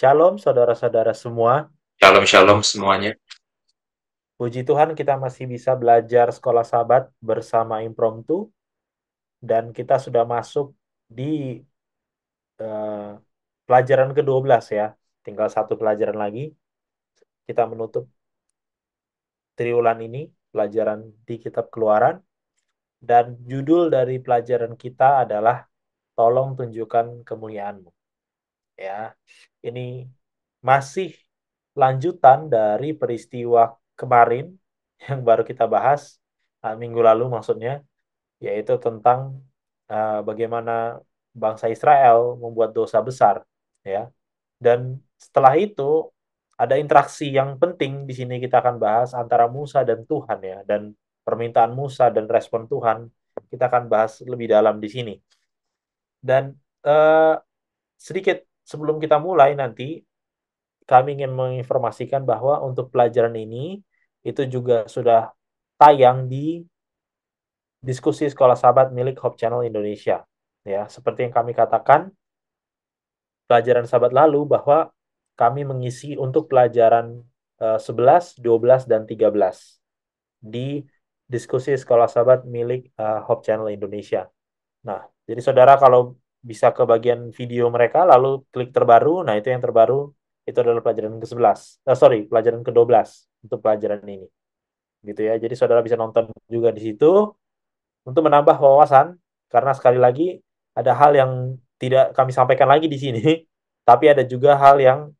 Shalom saudara-saudara semua. Shalom shalom semuanya. Puji Tuhan kita masih bisa belajar sekolah Sabat bersama Impromptu dan kita sudah masuk di eh, pelajaran ke-12 ya. Tinggal satu pelajaran lagi. Kita menutup triwulan ini, pelajaran di Kitab Keluaran. Dan judul dari pelajaran kita adalah Tolong tunjukkan kemuliaan-Mu. Ya, ini masih lanjutan dari peristiwa kemarin yang baru kita bahas minggu lalu maksudnya, yaitu tentang bagaimana bangsa Israel membuat dosa besar, ya. Dan setelah itu ada interaksi yang penting di sini kita akan bahas antara Musa dan Tuhan ya, dan permintaan Musa dan respon Tuhan kita akan bahas lebih dalam di sini. Dan eh, sedikit sebelum kita mulai nanti, kami ingin menginformasikan bahwa untuk pelajaran ini itu juga sudah tayang di diskusi Sekolah Sahabat milik Hope Channel Indonesia. Ya, seperti yang kami katakan pelajaran Sahabat lalu bahwa kami mengisi untuk pelajaran 11, 12 dan 13 di diskusi Sekolah Sahabat milik Hope Channel Indonesia. Nah, jadi saudara kalau bisa ke bagian video mereka lalu klik terbaru, nah itu yang terbaru itu adalah pelajaran ke-11. Sorry, pelajaran ke-12 untuk pelajaran ini. Gitu ya. Jadi saudara bisa nonton juga di situ untuk menambah wawasan karena sekali lagi ada hal yang tidak kami sampaikan lagi di sini, tapi ada juga hal yang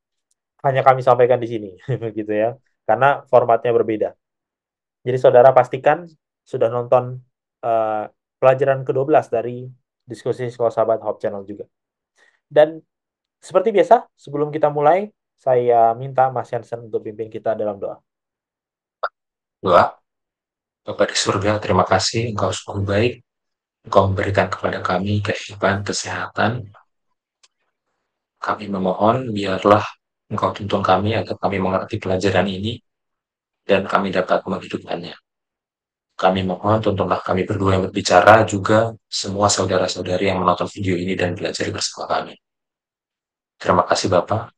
hanya kami sampaikan di sini, gitu ya. Karena formatnya berbeda. Jadi saudara pastikan sudah nonton eh, pelajaran ke-12 dari diskusi Sekolah Sahabat Hope Channel juga. Dan seperti biasa, sebelum kita mulai, saya minta Mas Yansen untuk pimpin kita dalam doa. Doa. Bapa di surga, terima kasih Engkau sungguh baik. Engkau memberikan kepada kami kehidupan, kesehatan. Kami memohon biarlah Engkau tuntun kami agar kami mengerti pelajaran ini dan kami dapat menghidupkannya. Kami mohon tuntunlah kami berdua yang berbicara juga semua saudara-saudari yang menonton video ini dan belajar bersama kami. Terima kasih Bapak.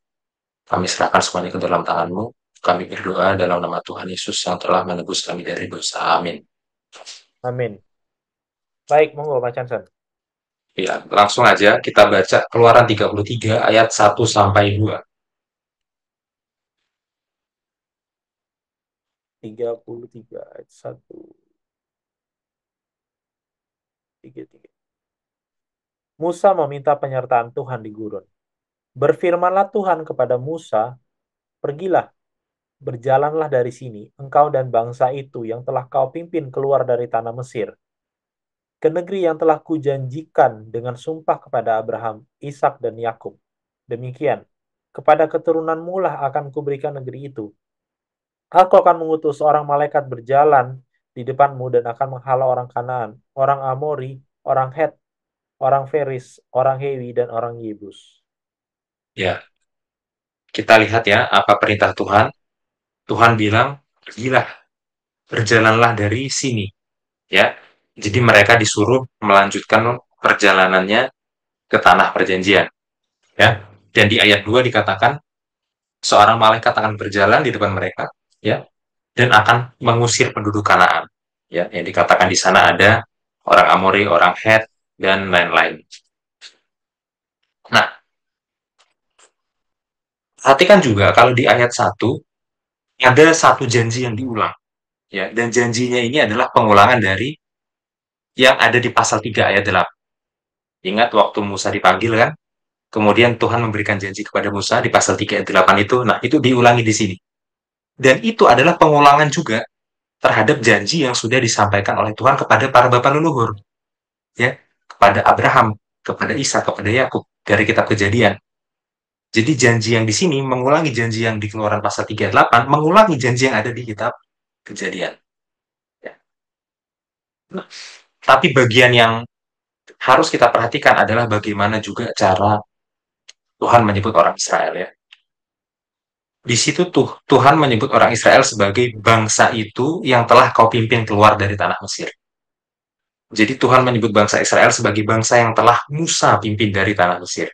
Kami serahkan semuanya ke dalam tangan-Mu. Kami berdoa dalam nama Tuhan Yesus yang telah menebus kami dari dosa. Amin. Amin. Baik, monggo Mas Yansen. Ya, langsung aja kita baca Keluaran 33 ayat 1 sampai 2. 33 ayat 1, 3. Musa meminta penyertaan Tuhan di gurun. Berfirmanlah Tuhan kepada Musa, pergilah, berjalanlah dari sini, engkau dan bangsa itu yang telah kau pimpin keluar dari tanah Mesir, ke negeri yang telah kujanjikan dengan sumpah kepada Abraham, Ishak dan Yakub. Demikian, kepada keturunanmu lah akan kuberikan negeri itu. Aku akan mengutus seorang malaikat berjalan di depanmu dan akan menghalau orang Kanaan, orang Amori, orang Het, orang Feris, orang Hewi, dan orang Yebus. Ya, kita lihat ya apa perintah Tuhan. Tuhan bilang, pergilah, berjalanlah dari sini. Ya, jadi mereka disuruh melanjutkan perjalanannya ke tanah perjanjian. Ya, dan di ayat 2 dikatakan, seorang malaikat akan berjalan di depan mereka. Ya, dan akan mengusir penduduk Kanaan. Ya, yang dikatakan di sana ada orang Amori, orang Het, dan lain-lain. Nah, perhatikan juga kalau di ayat 1 ada satu janji yang diulang, ya, dan janjinya ini adalah pengulangan dari yang ada di pasal 3 ayat 8. Ingat waktu Musa dipanggil kan? Kemudian Tuhan memberikan janji kepada Musa di pasal 3 ayat 8 itu. Nah, itu diulangi di sini. Dan itu adalah pengulangan juga terhadap janji yang sudah disampaikan oleh Tuhan kepada para bapa leluhur, ya, kepada Abraham, kepada Isa, kepada Yakub dari kitab Kejadian. Jadi janji yang di sini mengulangi janji yang di Keluaran pasal 3 ayat 8, mengulangi janji yang ada di kitab Kejadian. Ya. Nah, tapi bagian yang harus kita perhatikan adalah bagaimana juga cara Tuhan menyebut orang Israel ya. Di situ tuh Tuhan menyebut orang Israel sebagai bangsa itu yang telah kau pimpin keluar dari tanah Mesir. Jadi Tuhan menyebut bangsa Israel sebagai bangsa yang telah Musa pimpin dari tanah Mesir.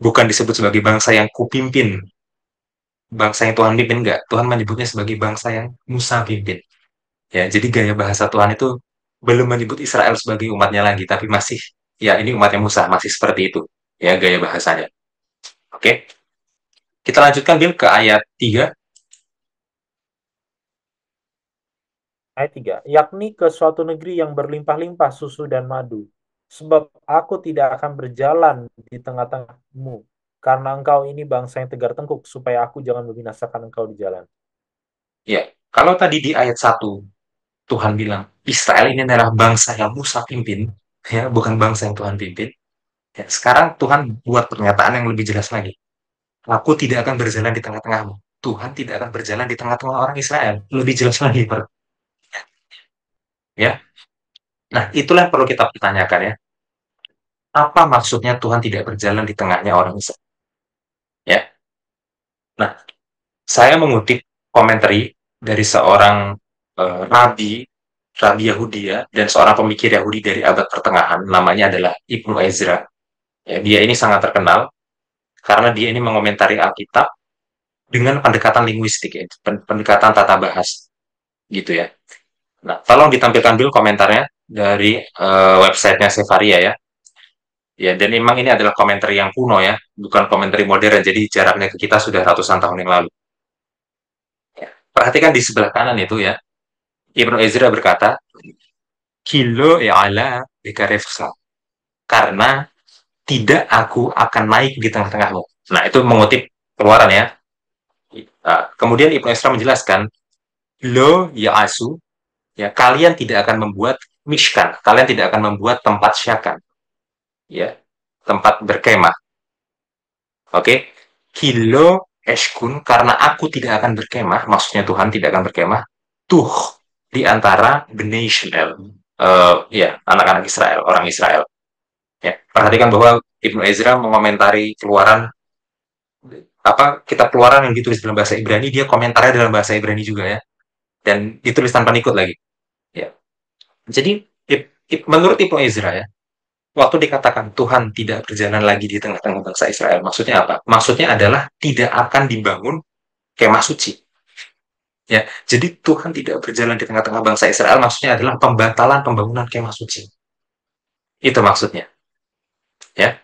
Bukan disebut sebagai bangsa yang kupimpin, bangsa yang Tuhan pimpin, enggak. Tuhan menyebutnya sebagai bangsa yang Musa pimpin. Ya, jadi gaya bahasa Tuhan itu belum menyebut Israel sebagai umatnya lagi, tapi masih, ya ini umatnya Musa, masih seperti itu. Ya, gaya bahasanya. Oke, kita lanjutkan, Bill, ke ayat 3. Ayat 3, yakni ke suatu negeri yang berlimpah-limpah susu dan madu. Sebab aku tidak akan berjalan di tengah-tengahmu, karena engkau ini bangsa yang tegar tengkuk, supaya aku jangan membinasakan engkau di jalan. Ya, kalau tadi di ayat 1, Tuhan bilang, Israel ini adalah bangsa yang Musa pimpin, ya, bukan bangsa yang Tuhan pimpin. Ya, sekarang Tuhan buat pernyataan yang lebih jelas lagi. Aku tidak akan berjalan di tengah-tengahmu. Tuhan tidak akan berjalan di tengah-tengah orang Israel. Lebih jelas lagi, ya. Nah, itulah yang perlu kita pertanyakan, ya. Apa maksudnya Tuhan tidak berjalan di tengahnya orang Israel? Ya. Nah, saya mengutip komentari dari seorang rabi, rabi Yahudi, ya, dan seorang pemikir Yahudi dari abad pertengahan, namanya adalah Ibnu Ezra. Ya, dia ini sangat terkenal karena dia ini mengomentari Alkitab dengan pendekatan linguistik, ya, pendekatan tata bahasa, gitu ya. Nah, tolong ditampilkan dulu komentarnya dari websitenya Sefaria, ya. Ya, dan memang ini adalah komentar yang kuno, ya, bukan komentar modern, jadi jaraknya ke kita sudah ratusan tahun yang lalu. Ya. Perhatikan di sebelah kanan itu, ya. Ibnu Ezra berkata, Kilo ala bikarefsa, karena tidak aku akan naik di tengah-tengahmu. Nah, itu mengutip keluaran, ya. Kemudian Ibnu Ezra menjelaskan, lo ya asu, ya, kalian tidak akan membuat mishkan, kalian tidak akan membuat tempat syakan, ya, tempat berkemah. Oke, kilo eshkun, karena aku tidak akan berkemah, maksudnya Tuhan tidak akan berkemah, tuh di antara Bnei Israel, ya, anak-anak Israel, orang Israel. Ya, perhatikan bahwa Ibnu Ezra mengomentari keluaran, apa, kitab keluaran yang ditulis dalam bahasa Ibrani, dia komentarnya dalam bahasa Ibrani juga, ya, dan ditulis tanpa ikut lagi. Ya, jadi menurut Ibnu Ezra, ya, waktu dikatakan Tuhan tidak berjalan lagi di tengah-tengah bangsa Israel, maksudnya apa? Maksudnya adalah tidak akan dibangun kemah suci. Ya, jadi Tuhan tidak berjalan di tengah-tengah bangsa Israel, maksudnya adalah pembatalan pembangunan kemah suci. Itu maksudnya. Ya,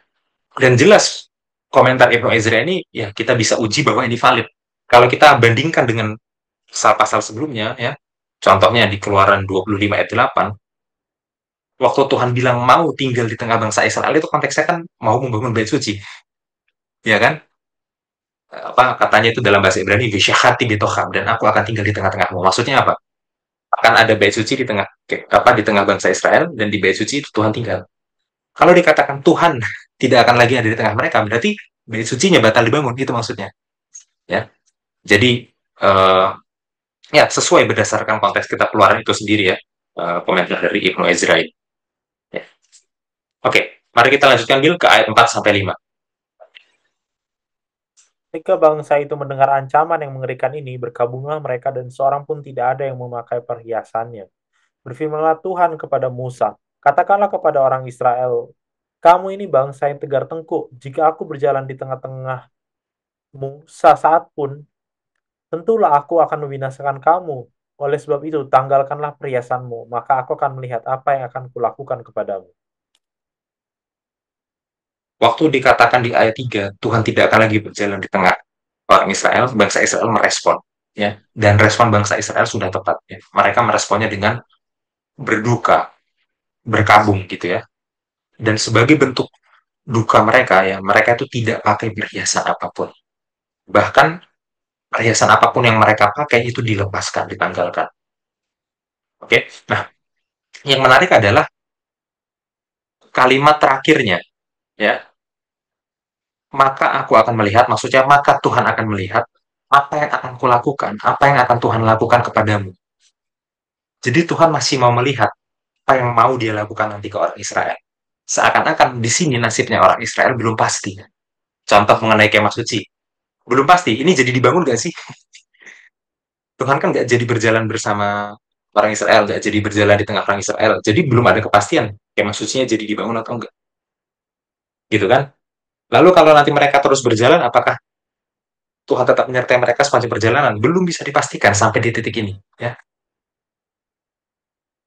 dan jelas komentar Ibnu Ezra ini, ya, kita bisa uji bahwa ini valid. Kalau kita bandingkan dengan pasal-pasal sebelumnya, ya, contohnya di Keluaran 25 ayat 8, waktu Tuhan bilang mau tinggal di tengah bangsa Israel, itu konteksnya kan mau membangun bait suci, ya kan? Apa katanya itu dalam bahasa Ibrani, "Vishyachati betocham," dan aku akan tinggal di tengah-tengahmu. Maksudnya apa? Akan ada bait suci di tengah, apa, di tengah bangsa Israel, dan di bait suci itu Tuhan tinggal. Kalau dikatakan Tuhan tidak akan lagi ada di tengah mereka, berarti bait sucinya batal dibangun, itu maksudnya, ya. Jadi ya, sesuai berdasarkan konteks kita keluaran itu sendiri, ya, komentar dari Ibnu Ezra ini. Ya. Oke, mari kita lanjutkan, Bill, ke ayat 4 sampai 5. Ketika bangsa itu mendengar ancaman yang mengerikan ini, berkabunglah mereka dan seorang pun tidak ada yang memakai perhiasannya. Berfirmanlah Tuhan kepada Musa, katakanlah kepada orang Israel, kamu ini bangsa yang tegar tengkuk. Jika aku berjalan di tengah-tengahmu saat pun, tentulah aku akan membinasakan kamu. Oleh sebab itu, tanggalkanlah perhiasanmu, maka aku akan melihat apa yang akan kulakukan kepadamu. Waktu dikatakan di ayat 3, Tuhan tidak akan lagi berjalan di tengah orang Israel, bangsa Israel merespon, ya. Dan respon bangsa Israel sudah tepat, ya. Mereka meresponnya dengan berduka, berkabung, gitu ya. Dan sebagai bentuk duka mereka, ya, mereka itu tidak pakai perhiasan apapun. Bahkan perhiasan apapun yang mereka pakai itu dilepaskan, ditanggalkan. Oke. Nah, yang menarik adalah kalimat terakhirnya, ya. Maka aku akan melihat, maksudnya maka Tuhan akan melihat apa yang akan kulakukan, apa yang akan Tuhan lakukan kepadamu. Jadi Tuhan masih mau melihat apa yang mau dia lakukan nanti ke orang Israel. Seakan-akan di sini nasibnya orang Israel belum pasti. Contoh mengenai kemah suci. Belum pasti, ini jadi dibangun gak sih? Tuhan kan nggak jadi berjalan bersama orang Israel, nggak jadi berjalan di tengah orang Israel. Jadi belum ada kepastian kemah sucinya jadi dibangun atau enggak. Gitu kan? Lalu kalau nanti mereka terus berjalan, apakah Tuhan tetap menyertai mereka sepanjang perjalanan? Belum bisa dipastikan sampai di titik ini. Ya.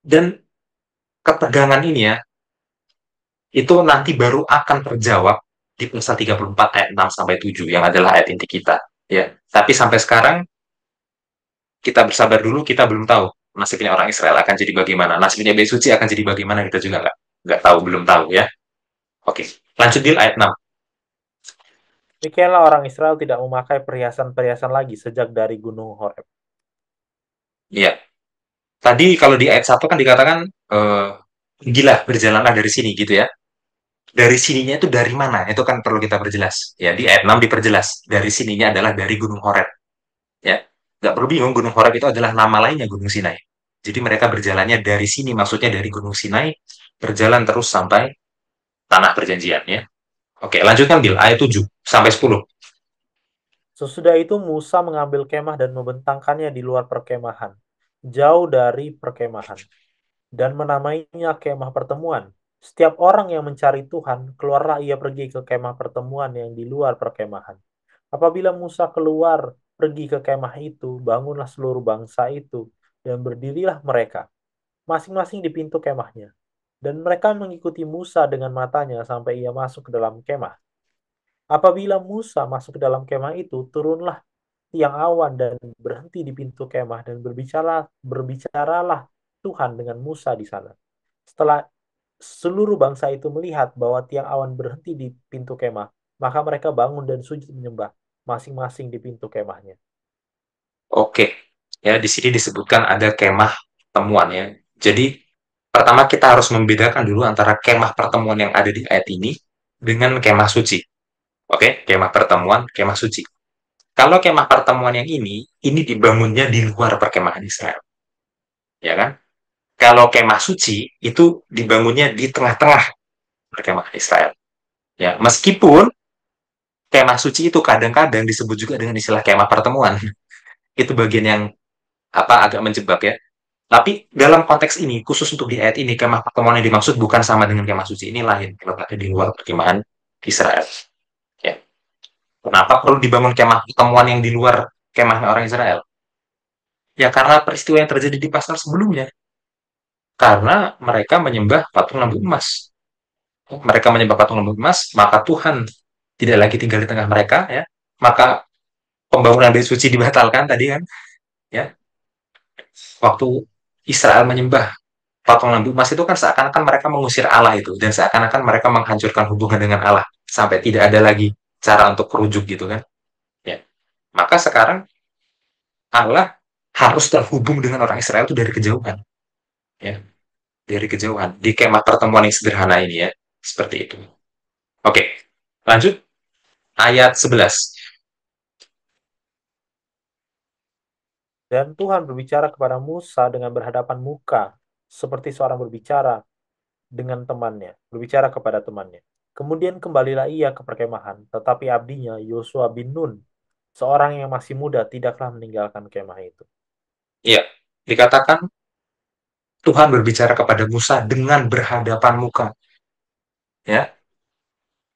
Dan ketegangan ini ya, itu nanti baru akan terjawab di pasal 34 ayat 6 sampai 7 yang adalah ayat inti kita. Ya. Tapi sampai sekarang kita bersabar dulu, kita belum tahu nasibnya orang Israel akan jadi bagaimana, nasibnya Bait Suci akan jadi bagaimana, kita juga nggak tahu, belum tahu ya. Oke, lanjut di ayat 6. Demikianlah orang Israel tidak memakai perhiasan-perhiasan lagi sejak dari Gunung Horeb. Iya, tadi kalau di ayat 1 kan dikatakan gila berjalanlah dari sini gitu ya. Dari sininya itu dari mana? Itu kan perlu kita perjelas. Ya, di ayat 6 diperjelas. Dari sininya adalah dari Gunung Horeb. Ya, nggak perlu bingung, Gunung Horeb itu adalah nama lainnya Gunung Sinai. Jadi mereka berjalannya dari sini, maksudnya dari Gunung Sinai, berjalan terus sampai tanah perjanjian ya. Oke, lanjutkan Bil, ayat 7 sampai 10. Sesudah itu Musa mengambil kemah dan membentangkannya di luar perkemahan, jauh dari perkemahan, dan menamainya kemah pertemuan. Setiap orang yang mencari Tuhan, keluarlah ia pergi ke kemah pertemuan yang di luar perkemahan. Apabila Musa keluar pergi ke kemah itu, bangunlah seluruh bangsa itu, dan berdirilah mereka, masing-masing di pintu kemahnya. Dan mereka mengikuti Musa dengan matanya sampai ia masuk ke dalam kemah. Apabila Musa masuk ke dalam kemah itu, turunlah tiang awan dan berhenti di pintu kemah dan berbicaralah Tuhan dengan Musa di sana. Setelah seluruh bangsa itu melihat bahwa tiang awan berhenti di pintu kemah, maka mereka bangun dan sujud menyembah masing-masing di pintu kemahnya. Oke, ya di sini disebutkan ada kemah pertemuan ya. Jadi pertama kita harus membedakan dulu antara kemah pertemuan yang ada di ayat ini dengan kemah suci. Oke, kemah pertemuan, kemah suci. Kalau kemah pertemuan yang ini dibangunnya di luar perkemahan Israel, ya kan? Kalau kemah suci itu dibangunnya di tengah-tengah perkemahan Israel. Ya, meskipun kemah suci itu kadang-kadang disebut juga dengan istilah kemah pertemuan. Itu bagian yang agak menjebak ya. Tapi dalam konteks ini, khusus untuk di ayat ini, kemah pertemuan yang dimaksud bukan sama dengan kemah suci. Ini lain, kalau ada di luar perkemahan Israel. Ya. Kenapa perlu dibangun kemah pertemuan yang di luar kemah orang Israel? Ya karena peristiwa yang terjadi di pasal sebelumnya. Karena mereka menyembah patung lampu emas. Mereka menyembah patung lampu emas, maka Tuhan tidak lagi tinggal di tengah mereka, ya. Maka pembangunan bait suci dibatalkan tadi kan, ya. Waktu Israel menyembah patung lampu emas itu kan seakan-akan mereka mengusir Allah itu dan seakan-akan mereka menghancurkan hubungan dengan Allah sampai tidak ada lagi cara untuk merujuk gitu kan, ya. Maka sekarang Allah harus terhubung dengan orang Israel itu dari kejauhan, ya, dari kejauhan di kemah pertemuan yang sederhana ini ya, seperti itu. Oke, lanjut ayat 11. Dan Tuhan berbicara kepada Musa dengan berhadapan muka, seperti seorang berbicara dengan temannya, berbicara kepada temannya. Kemudian kembalilah ia ke perkemahan, tetapi abdinya Yosua bin Nun, seorang yang masih muda, tidaklah meninggalkan kemah itu. Iya, dikatakan Tuhan berbicara kepada Musa dengan berhadapan muka, ya.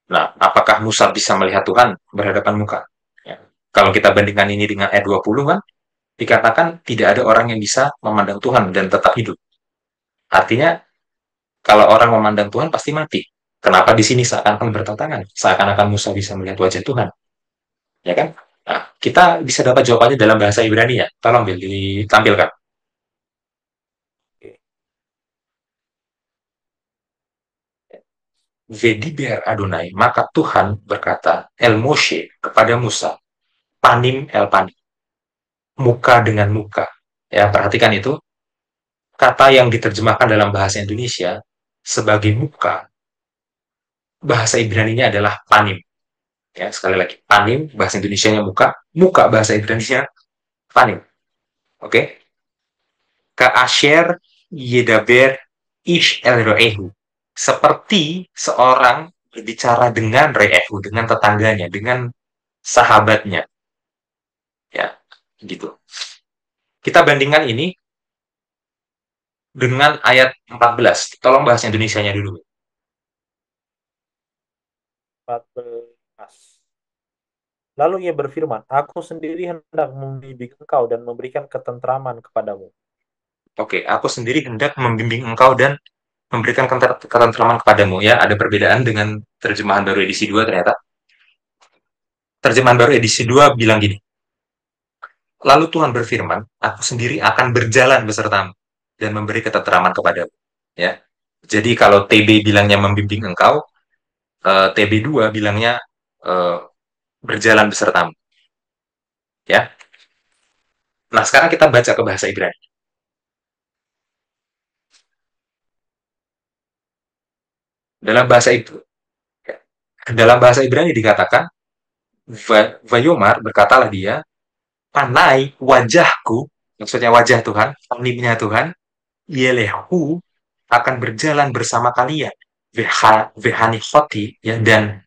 Nah, apakah Musa bisa melihat Tuhan berhadapan muka? Ya. Kalau kita bandingkan ini dengan ayat 20 kan, dikatakan tidak ada orang yang bisa memandang Tuhan dan tetap hidup. Artinya, kalau orang memandang Tuhan pasti mati. Kenapa di sini seakan-akan bertentangan? Seakan-akan Musa bisa melihat wajah Tuhan, ya kan? Nah, kita bisa dapat jawabannya dalam bahasa Ibrani ya. Tolong Bill, ditampilkan. Oke. Vediber Adonai, maka Tuhan berkata, El Moshe kepada Musa, Panim El Panim, muka dengan muka. Ya, perhatikan itu, kata yang diterjemahkan dalam bahasa Indonesia sebagai muka, bahasa Ibrani-nya adalah panim. Ya, sekali lagi, panim, bahasa Indonesia-nya muka, muka bahasa Ibrani-nya panim. Oke? Okay? Ka asher yedaber ish el roehu. Seperti seorang berbicara dengan reehu, dengan tetangganya, dengan sahabatnya. Ya, gitu. Kita bandingkan ini dengan ayat 14. Tolong bahasa Indonesia-nya dulu. Lalu ia berfirman, aku sendiri hendak membimbing engkau dan memberikan ketentraman kepadamu. Oke, aku sendiri hendak membimbing engkau dan memberikan ketentraman kepadamu. Ya, ada perbedaan dengan terjemahan baru edisi 2 ternyata. Terjemahan baru edisi 2 bilang gini, lalu Tuhan berfirman, aku sendiri akan berjalan besertamu dan memberi ketentraman kepadamu. Ya, jadi kalau TB bilangnya membimbing engkau, TB2 bilangnya eh, berjalan besertamu. Ya, nah sekarang kita baca ke bahasa Ibrani. Dalam bahasa itu, dalam bahasa Ibrani dikatakan, Vayomar berkatalah dia, panai wajahku, maksudnya wajah Tuhan, panimnya Tuhan, Yelehu akan berjalan bersama kalian. Vehani khoti, ya, dan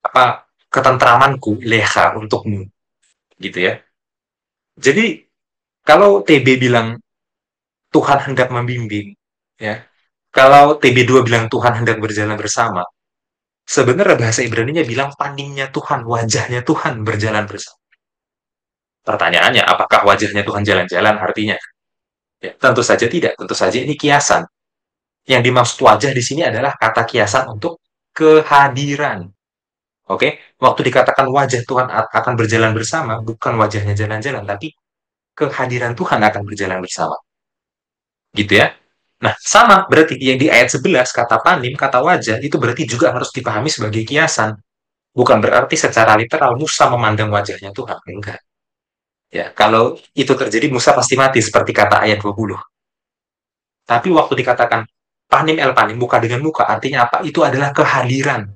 apa ketentramanku leha untukmu, gitu ya. Jadi kalau TB bilang Tuhan hendak membimbing, ya, kalau TB2 bilang Tuhan hendak berjalan bersama, sebenarnya bahasa Ibrani-nya bilang paningnya Tuhan, wajahnya Tuhan berjalan bersama. Pertanyaannya, apakah wajahnya Tuhan jalan-jalan artinya? Ya, tentu saja tidak. Tentu saja ini kiasan. Yang dimaksud wajah di sini adalah kata kiasan untuk kehadiran. Oke, waktu dikatakan wajah Tuhan akan berjalan bersama, bukan wajahnya jalan-jalan, tapi kehadiran Tuhan akan berjalan bersama. Gitu ya. Nah, sama berarti yang di ayat 11 kata panim, kata wajah, itu berarti juga harus dipahami sebagai kiasan. Bukan berarti secara literal Musa memandang wajahnya Tuhan. Enggak. Ya, kalau itu terjadi Musa pasti mati seperti kata ayat 20. Tapi waktu dikatakan panim el panim, muka dengan muka, artinya apa? Itu adalah kehadiran.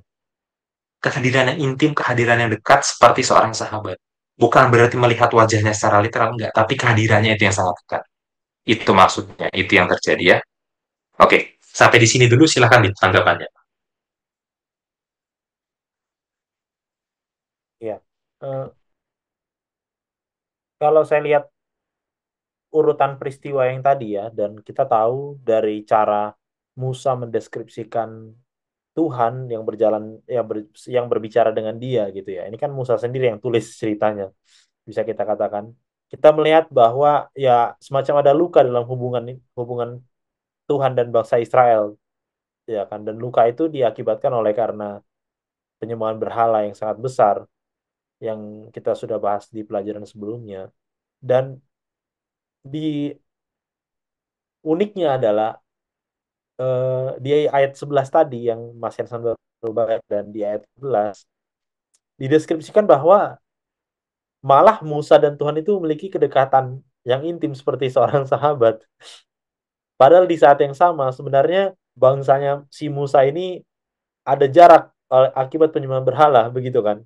Kehadiran yang intim, kehadiran yang dekat seperti seorang sahabat. Bukan berarti melihat wajahnya secara literal, enggak. Tapi kehadirannya itu yang sangat dekat. Itu maksudnya, itu yang terjadi ya. Oke, sampai di sini dulu silahkan ditanggapannya. Ya, Eh, kalau saya lihat urutan peristiwa yang tadi ya, dan kita tahu dari cara Musa mendeskripsikan Tuhan yang berjalan, yang berbicara dengan dia gitu ya. Ini kan Musa sendiri yang tulis ceritanya, bisa kita katakan. Kita melihat bahwa ya semacam ada luka dalam hubungan hubungan Tuhan dan bangsa Israel, ya kan. Dan luka itu diakibatkan oleh karena penyembahan berhala yang sangat besar yang kita sudah bahas di pelajaran sebelumnya. Dan di uniknya adalah di ayat 11 tadi yang Mas Yansan baru bahas, dan di ayat 11 dideskripsikan bahwa malah Musa dan Tuhan itu memiliki kedekatan yang intim seperti seorang sahabat. Padahal di saat yang sama sebenarnya bangsanya si Musa ini ada jarak akibat penyembahan berhala begitu kan.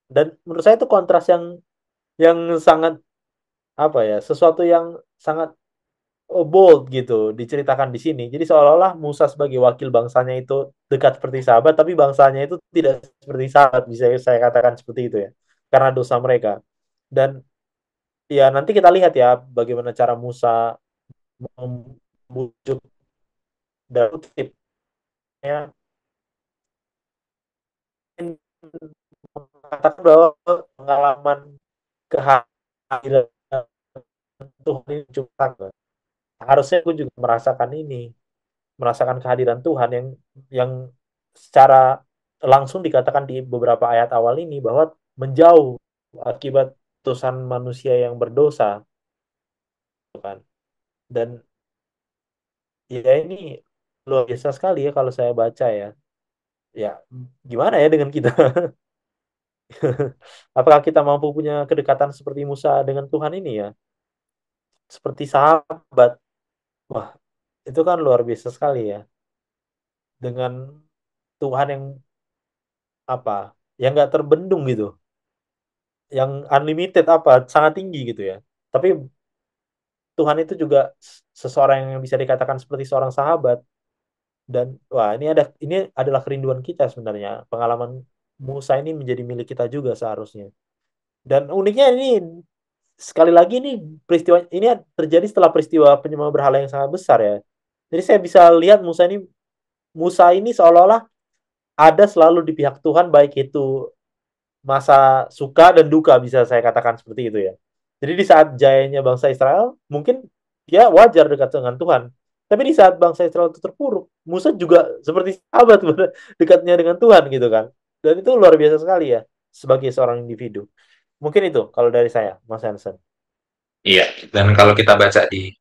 Dan menurut saya itu kontras yang sangat apa ya, sesuatu yang sangat bold gitu diceritakan di sini. Jadi seolah-olah Musa sebagai wakil bangsanya itu dekat seperti sahabat, tapi bangsanya itu tidak seperti sahabat, bisa saya katakan seperti itu ya, karena dosa mereka. Dan ya nanti kita lihat ya bagaimana cara Musa membujuk Daud ya, mengatakan bahwa pengalaman kehadiran Tuhan ini cukup, harusnya aku juga merasakan ini, merasakan kehadiran Tuhan yang secara langsung dikatakan di beberapa ayat awal ini bahwa menjauh akibat utusan manusia yang berdosa kan. Dan ya ini luar biasa sekali ya kalau saya baca ya. Ya gimana ya dengan kita? Apakah kita mampu punya kedekatan seperti Musa dengan Tuhan ini ya? Seperti sahabat. Wah, itu kan luar biasa sekali ya. Dengan Tuhan yang apa? Yang nggak terbendung gitu, yang unlimited apa, sangat tinggi gitu ya. Tapi Tuhan itu juga seseorang yang bisa dikatakan seperti seorang sahabat. Dan wah, ini adalah kerinduan kita sebenarnya. Pengalaman Musa ini menjadi milik kita juga seharusnya. Dan uniknya ini sekali lagi ini peristiwa ini terjadi setelah peristiwa penyembahan berhala yang sangat besar ya. Jadi saya bisa lihat Musa ini seolah-olah ada selalu di pihak Tuhan, baik itu masa suka dan duka, bisa saya katakan seperti itu ya. Jadi di saat jayanya bangsa Israel, mungkin dia wajar dekat dengan Tuhan. Tapi di saat bangsa Israel itu terpuruk, Musa juga seperti sahabat dekatnya dengan Tuhan gitu kan. Dan itu luar biasa sekali ya sebagai seorang individu. Mungkin itu kalau dari saya, Mas Hansen. Iya, dan kalau kita baca di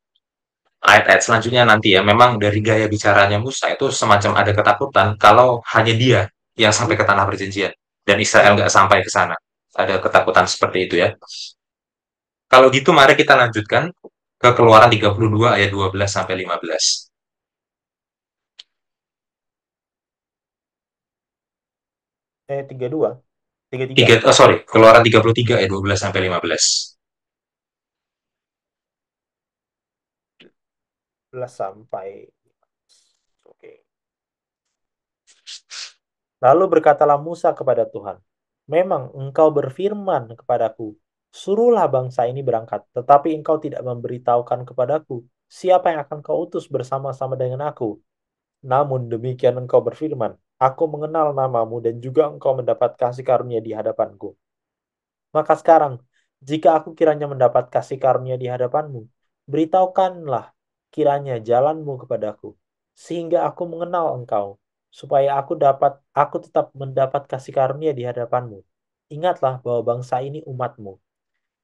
ayat-ayat selanjutnya nanti ya, memang dari gaya bicaranya Musa itu semacam ada ketakutan kalau hanya dia yang sampai ke Iya, tanah perjanjian dan Israel iya. nggak sampai ke sana. Ada ketakutan seperti itu ya. Kalau gitu mari kita lanjutkan ke Keluaran 32 ayat 12 sampai 15. 32, 33, Sorry, Keluaran 33 ayat 12 sampai 15. 11 sampai. Oke. Lalu berkatalah Musa kepada Tuhan, memang engkau berfirman kepadaku, suruhlah bangsa ini berangkat, tetapi engkau tidak memberitahukan kepadaku, siapa yang akan kau utus bersama-sama dengan aku. Namun demikian engkau berfirman, aku mengenal namamu dan juga engkau mendapat kasih karunia di hadapanku. Maka sekarang, jika aku kiranya mendapat kasih karunia di hadapanmu, beritahukanlah kiranya jalanmu kepadaku, sehingga aku mengenal engkau, supaya aku tetap mendapat kasih karunia di hadapanmu. Ingatlah bahwa bangsa ini umatmu.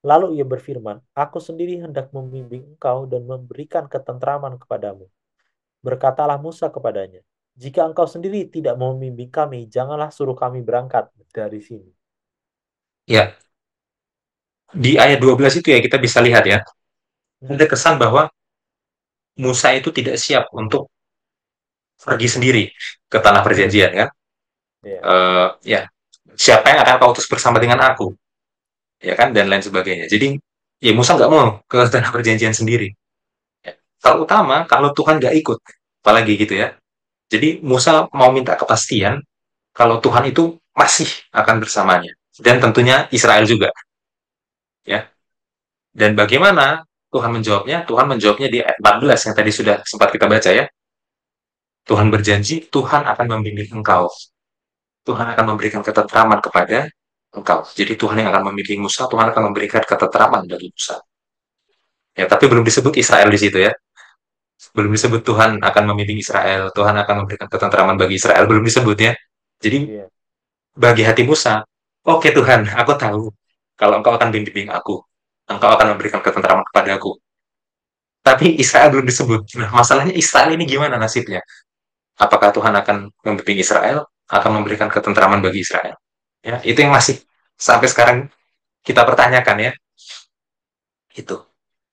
Lalu ia berfirman, aku sendiri hendak membimbing engkau dan memberikan ketentraman kepadamu. Berkatalah Musa kepadanya, jika engkau sendiri tidak mau membimbing kami, janganlah suruh kami berangkat dari sini. Ya, di ayat 12 itu ya kita bisa lihat ya, ada kesan bahwa Musa itu tidak siap untuk pergi sendiri ke tanah perjanjian kan. Ya, Ya, siapa yang akan kau utus bersama dengan aku, ya kan, dan lain sebagainya. Jadi, ya Musa nggak mau ke tanah perjanjian sendiri. Ya. Kalau utama, kalau Tuhan nggak ikut, apalagi gitu ya. Jadi Musa mau minta kepastian kalau Tuhan itu masih akan bersamanya. Dan tentunya Israel juga, ya. Dan bagaimana Tuhan menjawabnya? Tuhan menjawabnya di ayat 14 yang tadi sudah sempat kita baca ya. Tuhan berjanji, Tuhan akan membimbing engkau. Tuhan akan memberikan ketentraman kepada engkau. Jadi Tuhan yang akan membimbing Musa, Tuhan akan memberikan ketentraman dari Musa. Ya, tapi belum disebut Israel di situ ya. Belum disebut Tuhan akan membimbing Israel, Tuhan akan memberikan ketentraman bagi Israel, belum disebut ya. Jadi iya, bagi hati Musa, oke Tuhan, aku tahu kalau engkau akan membimbing aku, engkau akan memberikan ketentraman kepada aku. Tapi Israel belum disebut. Nah, masalahnya Israel ini gimana nasibnya? Apakah Tuhan akan membimbing Israel, akan memberikan ketentraman bagi Israel? Ya, itu yang masih sampai sekarang kita pertanyakan ya, itu.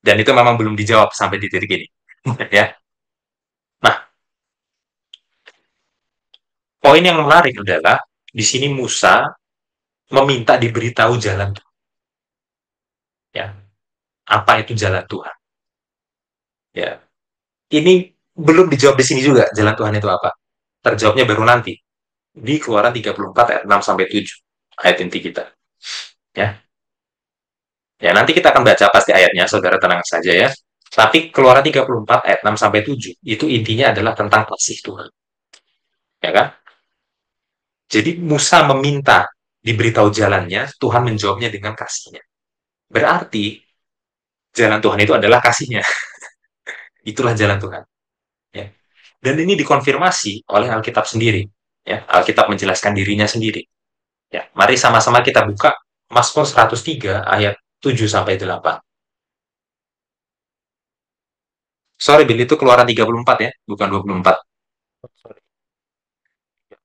Dan itu memang belum dijawab sampai di titik ini. Ya. Nah, poin yang menarik adalah di sini Musa meminta diberitahu jalan Tuhan. Ya, apa itu jalan Tuhan? Ya, ini belum dijawab di sini juga jalan Tuhan itu apa. Terjawabnya baru nanti di Keluaran 34 ayat 6 sampai 7 ayat inti kita. Ya, ya nanti kita akan baca pasti ayatnya, saudara tenang saja ya. Tapi Keluaran 34 ayat 6 sampai 7 itu intinya adalah tentang kasih Tuhan, ya kan? Jadi Musa meminta diberitahu jalannya, Tuhan menjawabnya dengan kasihnya. Berarti jalan Tuhan itu adalah kasihnya. Itulah jalan Tuhan. Ya. Dan ini dikonfirmasi oleh Alkitab sendiri. Ya, Alkitab menjelaskan dirinya sendiri. Ya, mari sama-sama kita buka Mazmur 103 ayat 7 sampai 8. Sorry, Bill, itu keluaran 34 ya, bukan 24. oh, sorry. Ya.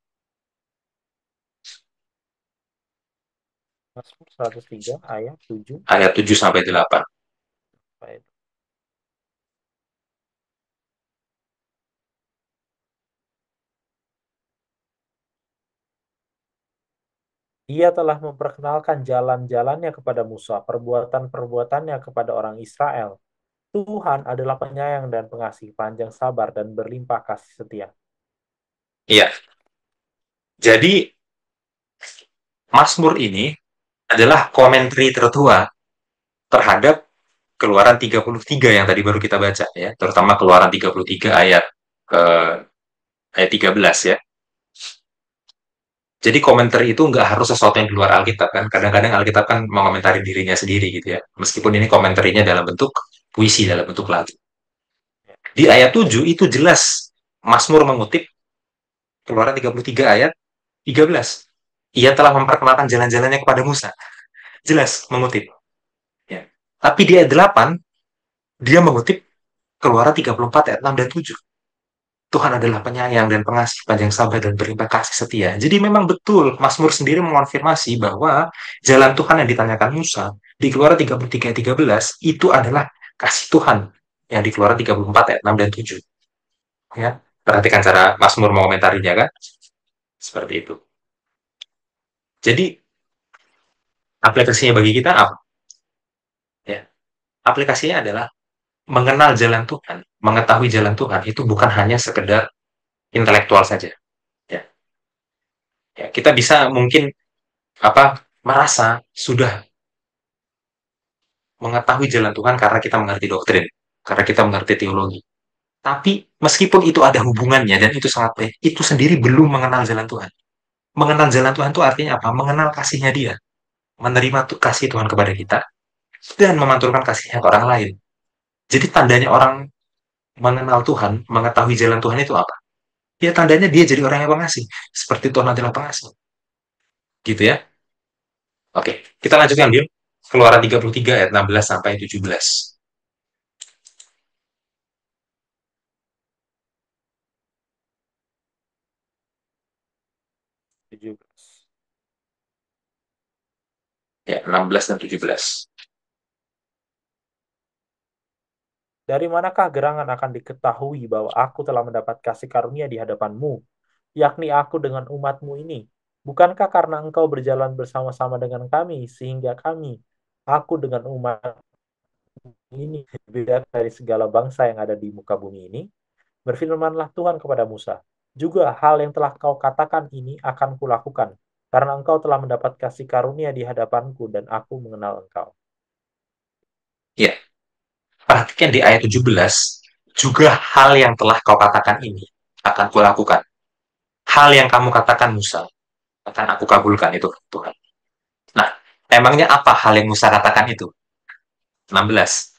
Mazmur 103 ayat 7. Ayat 7 sampai 8. Baik. Ia telah memperkenalkan jalan-jalannya kepada Musa, perbuatan-perbuatannya kepada orang Israel. Tuhan adalah penyayang dan pengasih, panjang sabar dan berlimpah kasih setia. Iya, jadi Mazmur ini adalah komentari tertua terhadap keluaran 33 yang tadi baru kita baca ya, terutama keluaran 33 ayat ayat 13 ya. Jadi komentar itu nggak harus sesuatu yang di luar Alkitab kan. Kadang-kadang Alkitab kan mengomentari dirinya sendiri gitu ya. Meskipun ini komentarinya dalam bentuk puisi, dalam bentuk lagu. Di ayat 7 itu jelas Mazmur mengutip Keluaran 33 ayat 13. Ia telah memperkenalkan jalan-jalannya kepada Musa. Jelas mengutip. Ya. Tapi di ayat 8, dia mengutip Keluaran 34 ayat 6 dan 7. Tuhan adalah penyayang dan pengasih, panjang sabar dan berlimpah kasih setia. Jadi memang betul, Mazmur sendiri mengonfirmasi bahwa jalan Tuhan yang ditanyakan Musa di Keluaran 33 ayat 13 itu adalah kasih Tuhan yang di Keluaran 34 ayat 6 dan 7. Ya. Perhatikan cara Mazmur mengomentarinya kan, seperti itu. Jadi aplikasinya bagi kita apa? Ya, aplikasinya adalah mengenal jalan Tuhan, mengetahui jalan Tuhan itu bukan hanya sekedar intelektual saja. Ya, ya kita bisa mungkin merasa sudah mengetahui jalan Tuhan karena kita mengerti doktrin, karena kita mengerti teologi. Tapi meskipun itu ada hubungannya dan itu sangat baik, itu sendiri belum mengenal jalan Tuhan. Mengenal jalan Tuhan itu artinya apa? Mengenal kasihnya Dia, menerima kasih Tuhan kepada kita dan memanturkan kasihnya ke orang lain. Jadi tandanya orang mengenal Tuhan, mengetahui jalan Tuhan itu apa? Ya tandanya dia jadi orang yang pengasih, seperti Tuhan adalah pengasih. Gitu ya. Oke, kita lanjutkan, Bim. Keluaran 33 ayat 16 sampai 17. 17. Ya, 16 dan 17. Dari manakah gerangan akan diketahui bahwa aku telah mendapat kasih karunia di hadapanmu, yakni aku dengan umatmu ini? Bukankah karena engkau berjalan bersama-sama dengan kami, sehingga kami, aku dengan umat ini, beda dari segala bangsa yang ada di muka bumi ini? Berfirmanlah Tuhan kepada Musa, juga hal yang telah kau katakan ini akan kulakukan, karena engkau telah mendapat kasih karunia di hadapanku dan aku mengenal engkau. Ya, perhatikan di ayat 17, juga hal yang telah kau katakan ini akan kulakukan. Hal yang kamu katakan Musa, akan aku kabulkan itu Tuhan. Nah, emangnya apa hal yang Musa katakan itu? 16.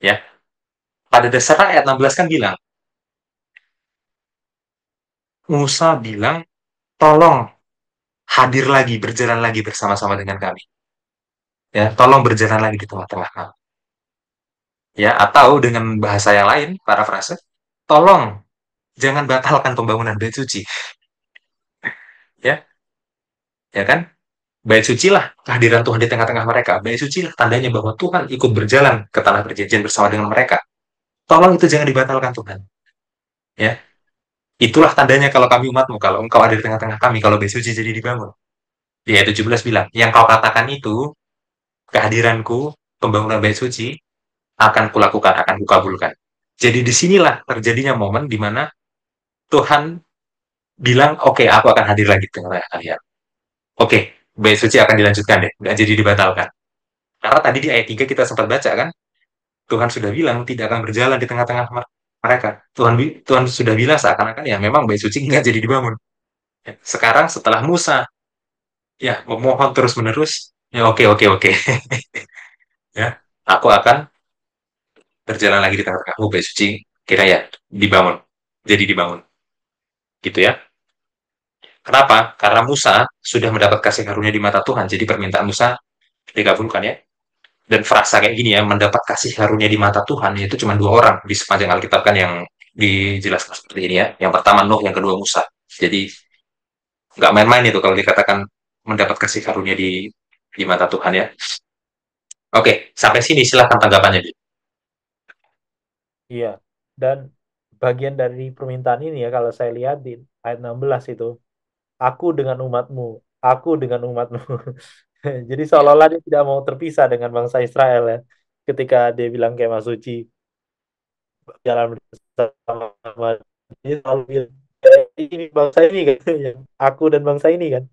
Ya, pada dasar ayat 16 kan bilang, Musa bilang, tolong hadir lagi, berjalan lagi bersama-sama dengan kami. Ya, tolong berjalan lagi di tengah-tengah kami. Ya, atau dengan bahasa yang lain, parafrase, tolong jangan batalkan pembangunan bait suci. Ya, ya kan? Bait suci lah kehadiran Tuhan di tengah-tengah mereka. Bait suci lah tandanya bahwa Tuhan ikut berjalan ke tanah perjanjian bersama dengan mereka. Tolong itu jangan dibatalkan Tuhan. Ya, itulah tandanya kalau kami umatmu, kalau engkau ada di tengah-tengah kami, kalau bait suci jadi dibangun. Di ayat 17 bilang, yang kau katakan itu, kehadiranku, pembangunan bait suci, akan kulakukan, akan kukabulkan. Jadi disinilah terjadinya momen di mana Tuhan bilang, oke, okay, aku akan hadir lagi di tengah-tengah kalian. Oke, okay, bait suci akan dilanjutkan deh, nggak jadi dibatalkan. Karena tadi di ayat 3 kita sempat baca kan, Tuhan sudah bilang tidak akan berjalan di tengah-tengah mereka. Tuhan sudah bilang seakan-akan ya memang bait suci nggak jadi dibangun. Ya, sekarang setelah Musa ya memohon terus-menerus, ya oke oke oke. Ya, aku akan berjalan lagi di tengah-tengahmu bait suci kira ya dibangun. Jadi dibangun. Gitu ya. Kenapa? Karena Musa sudah mendapat kasih karunia di mata Tuhan. Jadi permintaan Musa dikabulkan ya. Dan frasa kayak gini ya, mendapat kasih karunia di mata Tuhan, itu cuma dua orang di sepanjang Alkitab kan yang dijelaskan seperti ini ya. Yang pertama Nuh, yang kedua Musa. Jadi nggak main-main itu kalau dikatakan mendapat kasih karunia di mata Tuhan ya. Oke, sampai sini silahkan tanggapannya. Bi. Iya, dan bagian dari permintaan ini ya, kalau saya lihat di ayat 16 itu, aku dengan umatmu, aku dengan umatmu. Jadi Ya, seolah-olah dia tidak mau terpisah dengan bangsa Israel ya. Ketika dia bilang kemah suci, jalan bersama, dia selalu bilang, ini bangsa ini kan, yang aku dan bangsa ini kan,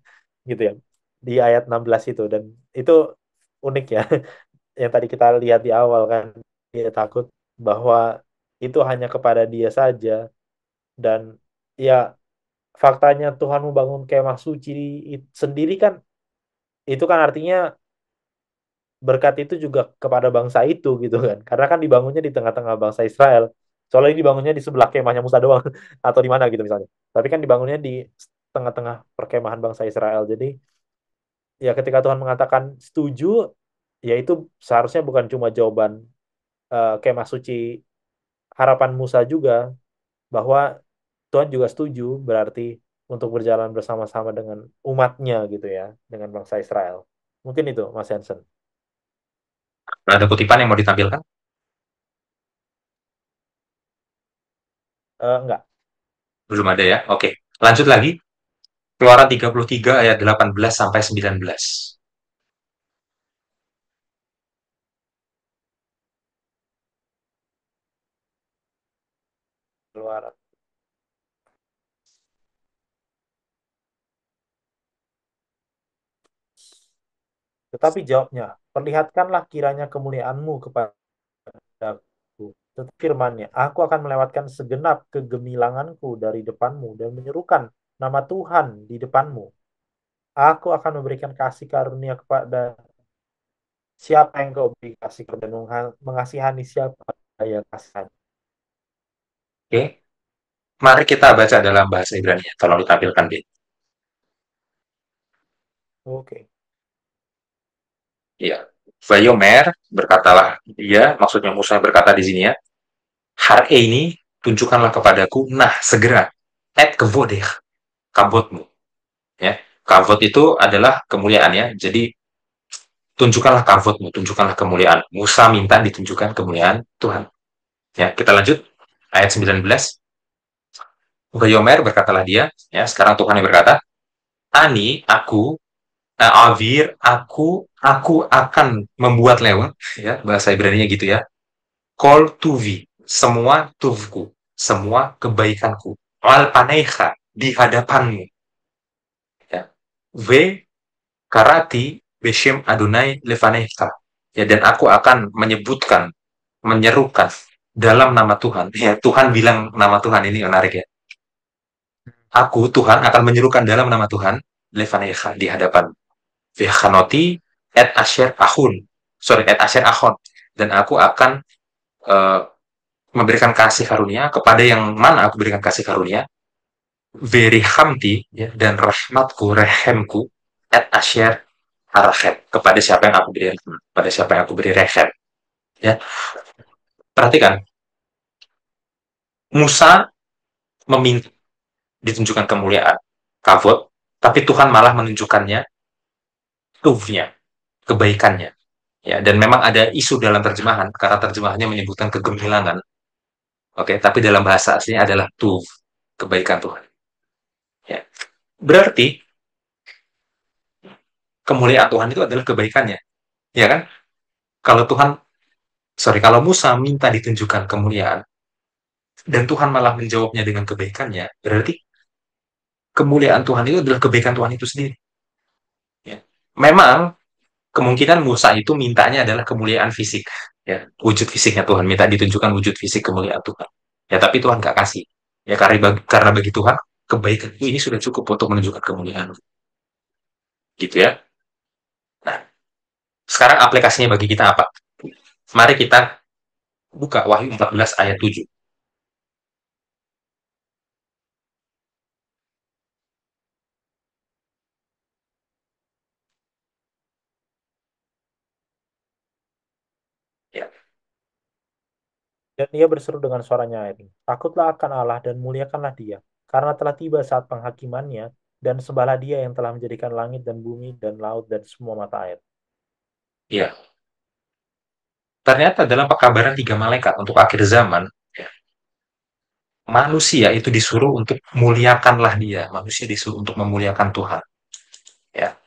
gitu ya. Di ayat 16 itu, dan itu unik ya. Yang tadi kita lihat di awal kan, dia takut bahwa itu hanya kepada dia saja, dan ya faktanya Tuhan membangun kemah suci sendiri kan, itu kan artinya berkat itu juga kepada bangsa itu gitu kan. Karena kan dibangunnya di tengah-tengah bangsa Israel. Soalnya ini dibangunnya di sebelah kemahnya Musa doang atau di mana gitu misalnya. Tapi kan dibangunnya di tengah-tengah perkemahan bangsa Israel. Jadi ya ketika Tuhan mengatakan setuju, ya itu seharusnya bukan cuma jawaban kemah suci harapan Musa juga, bahwa Tuhan juga setuju berarti untuk berjalan bersama-sama dengan umatnya gitu ya, dengan bangsa Israel. Mungkin itu Mas Hansen. Ada kutipan yang mau ditampilkan? Enggak. Belum ada ya. Oke. Lanjut lagi. Keluaran 33 ayat 18 sampai 19. Keluar. Tetapi jawabnya, perlihatkanlah kiranya kemuliaanmu kepadaku. Tetapi firman-Nya, aku akan melewatkan segenap kegemilanganku dari depanmu dan menyerukan nama Tuhan di depanmu. Aku akan memberikan kasih karunia kepada siapa yang kau beri kasih dan mengasihani siapa yang kasihani. Oke. Mari kita baca dalam bahasa Ibrani. Tolong ditampilkan, Bin. Oke. Iya. Vayomer, berkatalah dia, maksudnya Musa berkata di sini ya, hari ini tunjukkanlah kepadaku, nah segera, et kevodeh, kabotmu. Ya. Kavot itu adalah kemuliaan ya. Jadi tunjukkanlah kavotmu, tunjukkanlah kemuliaan. Musa minta ditunjukkan kemuliaan Tuhan. Ya, kita lanjut ayat 19. Vayomer berkatalah dia, ya, sekarang Tuhan yang berkata, Ani, aku, Avir, aku akan membuat lewat, ya, bahasa Ibrani-nya gitu ya. Kol tuvi, semua tuvku, semua kebaikanku. Al paneha, di hadapanmu. Ya. V karati beshem Adonai lefaneha. Ya, dan aku akan menyebutkan, menyerukan dalam nama Tuhan. Ya, Tuhan bilang nama Tuhan ini menarik ya. Aku, Tuhan, akan menyerukan dalam nama Tuhan, lefaneha, di hadapan. Vechanoti et asher ahun. Sorry, et asher ahon. Dan aku akan uh, memberikan kasih karunia kepada yang mana aku berikan kasih karunia. Verihamti, ya, dan rahmatku, rehemku, et asher arachet. Kepada siapa yang aku beri rahmat. Kepada siapa yang aku beri rehem. Ya. Perhatikan, Musa meminta ditunjukkan kemuliaan, kavod, tapi Tuhan malah menunjukkannya tuvnya, kebaikannya. Ya, dan memang ada isu dalam terjemahan, karena terjemahannya menyebutkan kegemilangan. Oke, tapi dalam bahasa aslinya adalah tuv, kebaikan Tuhan. Ya. Berarti kemuliaan Tuhan itu adalah kebaikannya. Ya kan? Kalau Tuhan, sorry, kalau Musa minta ditunjukkan kemuliaan, dan Tuhan malah menjawabnya dengan kebaikannya, berarti kemuliaan Tuhan itu adalah kebaikan Tuhan itu sendiri. Ya. Memang kemungkinan Musa itu mintanya adalah kemuliaan fisik, ya, wujud fisiknya Tuhan, minta ditunjukkan wujud fisik kemuliaan Tuhan. Ya, tapi Tuhan gak kasih. Ya, karena bagi Tuhan, kebaikan ini sudah cukup untuk menunjukkan kemuliaan. Gitu ya. Nah, sekarang aplikasinya bagi kita apa? Mari kita buka Wahyu 14 ayat 7. Ya, Dan ia berseru dengan suara nyaring, takutlah akan Allah dan muliakanlah dia, karena telah tiba saat penghakimannya, dan sembahlah dia yang telah menjadikan langit dan bumi dan laut dan semua mata air. ya. Ternyata dalam pekabaran tiga malaikat untuk akhir zaman, ya, manusia itu disuruh untuk muliakanlah dia. Manusia disuruh untuk memuliakan Tuhan. Ya.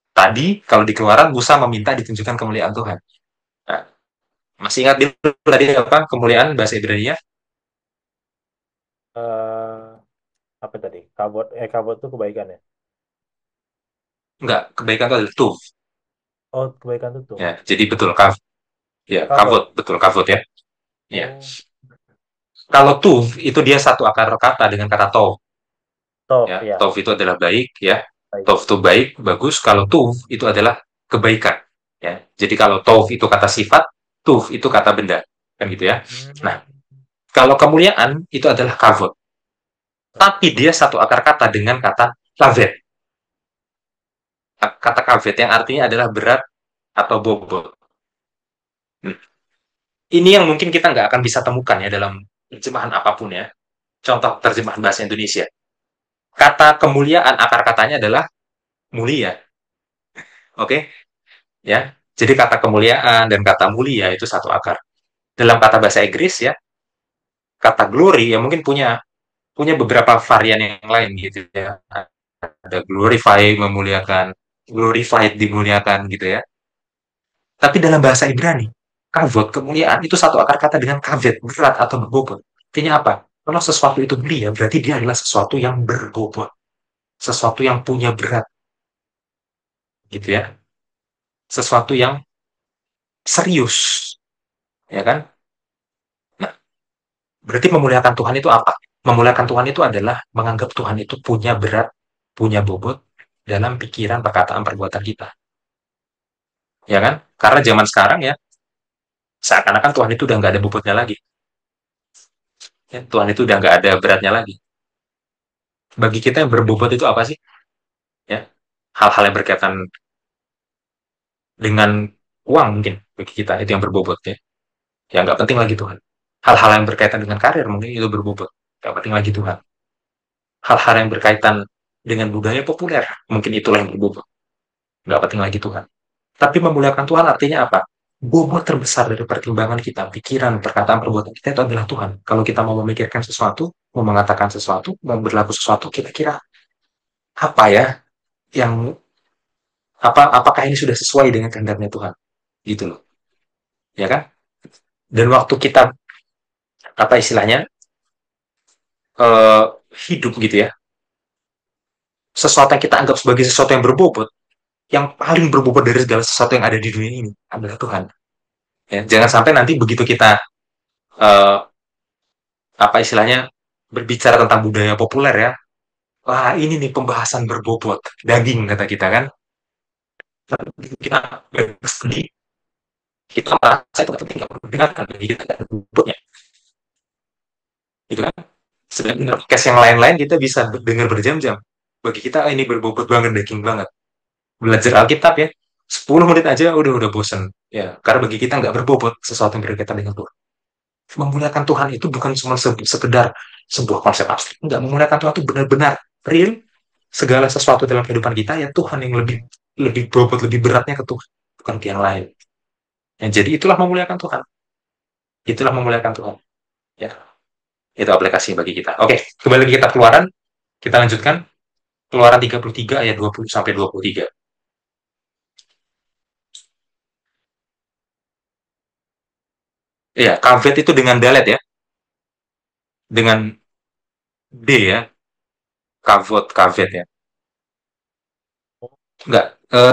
Tadi kalau di Keluaran Musa meminta ditunjukkan kemuliaan Tuhan. Nah, masih ingat dulu tadi apa kemuliaan bahasa Ibrani-nya? Eh, apa tadi? Kabot itu kebaikan ya? Enggak, kebaikan itu adalah tuh. Oh, kebaikan itu tuh. Ya, jadi betul ya, Kabot. kavot, betul kavot ya. Ya. Oh, Kalau tuh itu dia satu akar kata dengan kata to. Tof Ya, ya. Tov itu adalah baik, ya. Baik. Tov itu baik, bagus. Kalau Tuv itu adalah kebaikan. Ya. Jadi kalau Tov itu kata sifat, Tuv itu kata benda. Kan gitu ya. Hmm. Nah, kalau kemuliaan itu adalah kavod. Tapi dia satu akar kata dengan kata kavet. Kata kavet yang artinya adalah berat atau bobot. Hmm. Ini yang mungkin kita nggak akan bisa temukan ya dalam terjemahan apapun ya. Contoh terjemahan bahasa Indonesia. Kata kemuliaan akar katanya adalah mulia. Oke, ya. Jadi kata kemuliaan dan kata mulia itu satu akar. Dalam kata bahasa Inggris ya, kata glory ya mungkin punya punya beberapa varian yang lain gitu ya. Ada glorify memuliakan, glorified dimuliakan gitu ya. Tapi dalam bahasa Ibrani, kavod kemuliaan itu satu akar kata dengan kavet berat atau berbobot. Artinya apa? Kalau sesuatu itu mulia, berarti dia adalah sesuatu yang berbobot, sesuatu yang punya berat, gitu ya, sesuatu yang serius, ya kan? Nah, berarti memuliakan Tuhan itu apa? Memuliakan Tuhan itu adalah menganggap Tuhan itu punya berat, punya bobot dalam pikiran, perkataan, perbuatan kita. Ya kan? Karena zaman sekarang ya, seakan-akan Tuhan itu udah nggak ada bobotnya lagi. Ya, Tuhan itu udah nggak ada beratnya lagi. Bagi kita yang berbobot itu apa sih? Ya, hal-hal yang berkaitan dengan uang mungkin bagi kita itu yang berbobot ya. Ya nggak penting lagi Tuhan. Hal-hal yang berkaitan dengan karir mungkin itu berbobot. Nggak penting lagi Tuhan. Hal-hal yang berkaitan dengan budaya populer mungkin itulah yang berbobot. Nggak penting lagi Tuhan. Tapi memuliakan Tuhan artinya apa? Bobot terbesar dari pertimbangan kita, pikiran, perkataan, perbuatan kita itu adalah Tuhan. Kalau kita mau memikirkan sesuatu, mau mengatakan sesuatu, mau berlaku sesuatu, kira-kira apa ya yang apakah ini sudah sesuai dengan kehendaknya Tuhan? Gitu loh, ya kan? Dan waktu kita apa istilahnya hidup gitu ya, sesuatu yang kita anggap sebagai sesuatu yang berbobot, yang paling berbobot dari segala sesuatu yang ada di dunia ini adalah Tuhan. Ya, jangan sampai nanti begitu kita uh, apa istilahnya berbicara tentang budaya populer ya, wah ini nih pembahasan berbobot daging kata kita kan, kita sedih, kita merasa itu penting nggak perlu dengarkan, bagi kita ada bobotnya, gitu kan? Sedangkan podcast yang lain-lain kita bisa dengar berjam-jam. Bagi kita ini berbobot banget, daging banget. Belajar Alkitab ya, 10 menit aja udah bosen. Ya, karena bagi kita nggak berbobot sesuatu yang berkaitan dengan Tuhan. Memuliakan Tuhan itu bukan cuma sekedar sebuah konsep abstrak. Enggak, memuliakan Tuhan itu benar-benar real. Segala sesuatu dalam kehidupan kita ya Tuhan yang lebih lebih bobot, lebih beratnya ke Tuhan, bukan ke yang lain. Ya, jadi itulah memuliakan Tuhan. Itulah memuliakan Tuhan. Ya, itu aplikasi bagi kita. Oke, kembali lagi kita keluaran. Kita lanjutkan. Keluaran 33 ayat 20 sampai 23. Iya, kavet itu dengan dalet ya. Dengan D ya. Kavot, kavet ya. Enggak,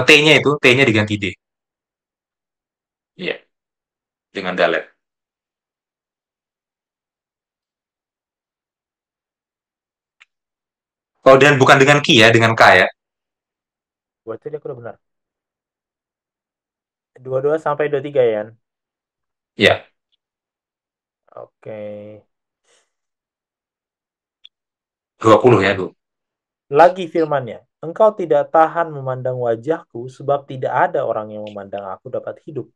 T-nya itu, T-nya diganti D. Iya, dengan dalet. Oh, dan bukan dengan Ki ya, dengan K ya. Buat tadi aku udah benar. 22 sampai 23 ya. Iya, Oke. 20 ya, Bu. Lagi firmannya, engkau tidak tahan memandang wajahku sebab tidak ada orang yang memandang aku dapat hidup.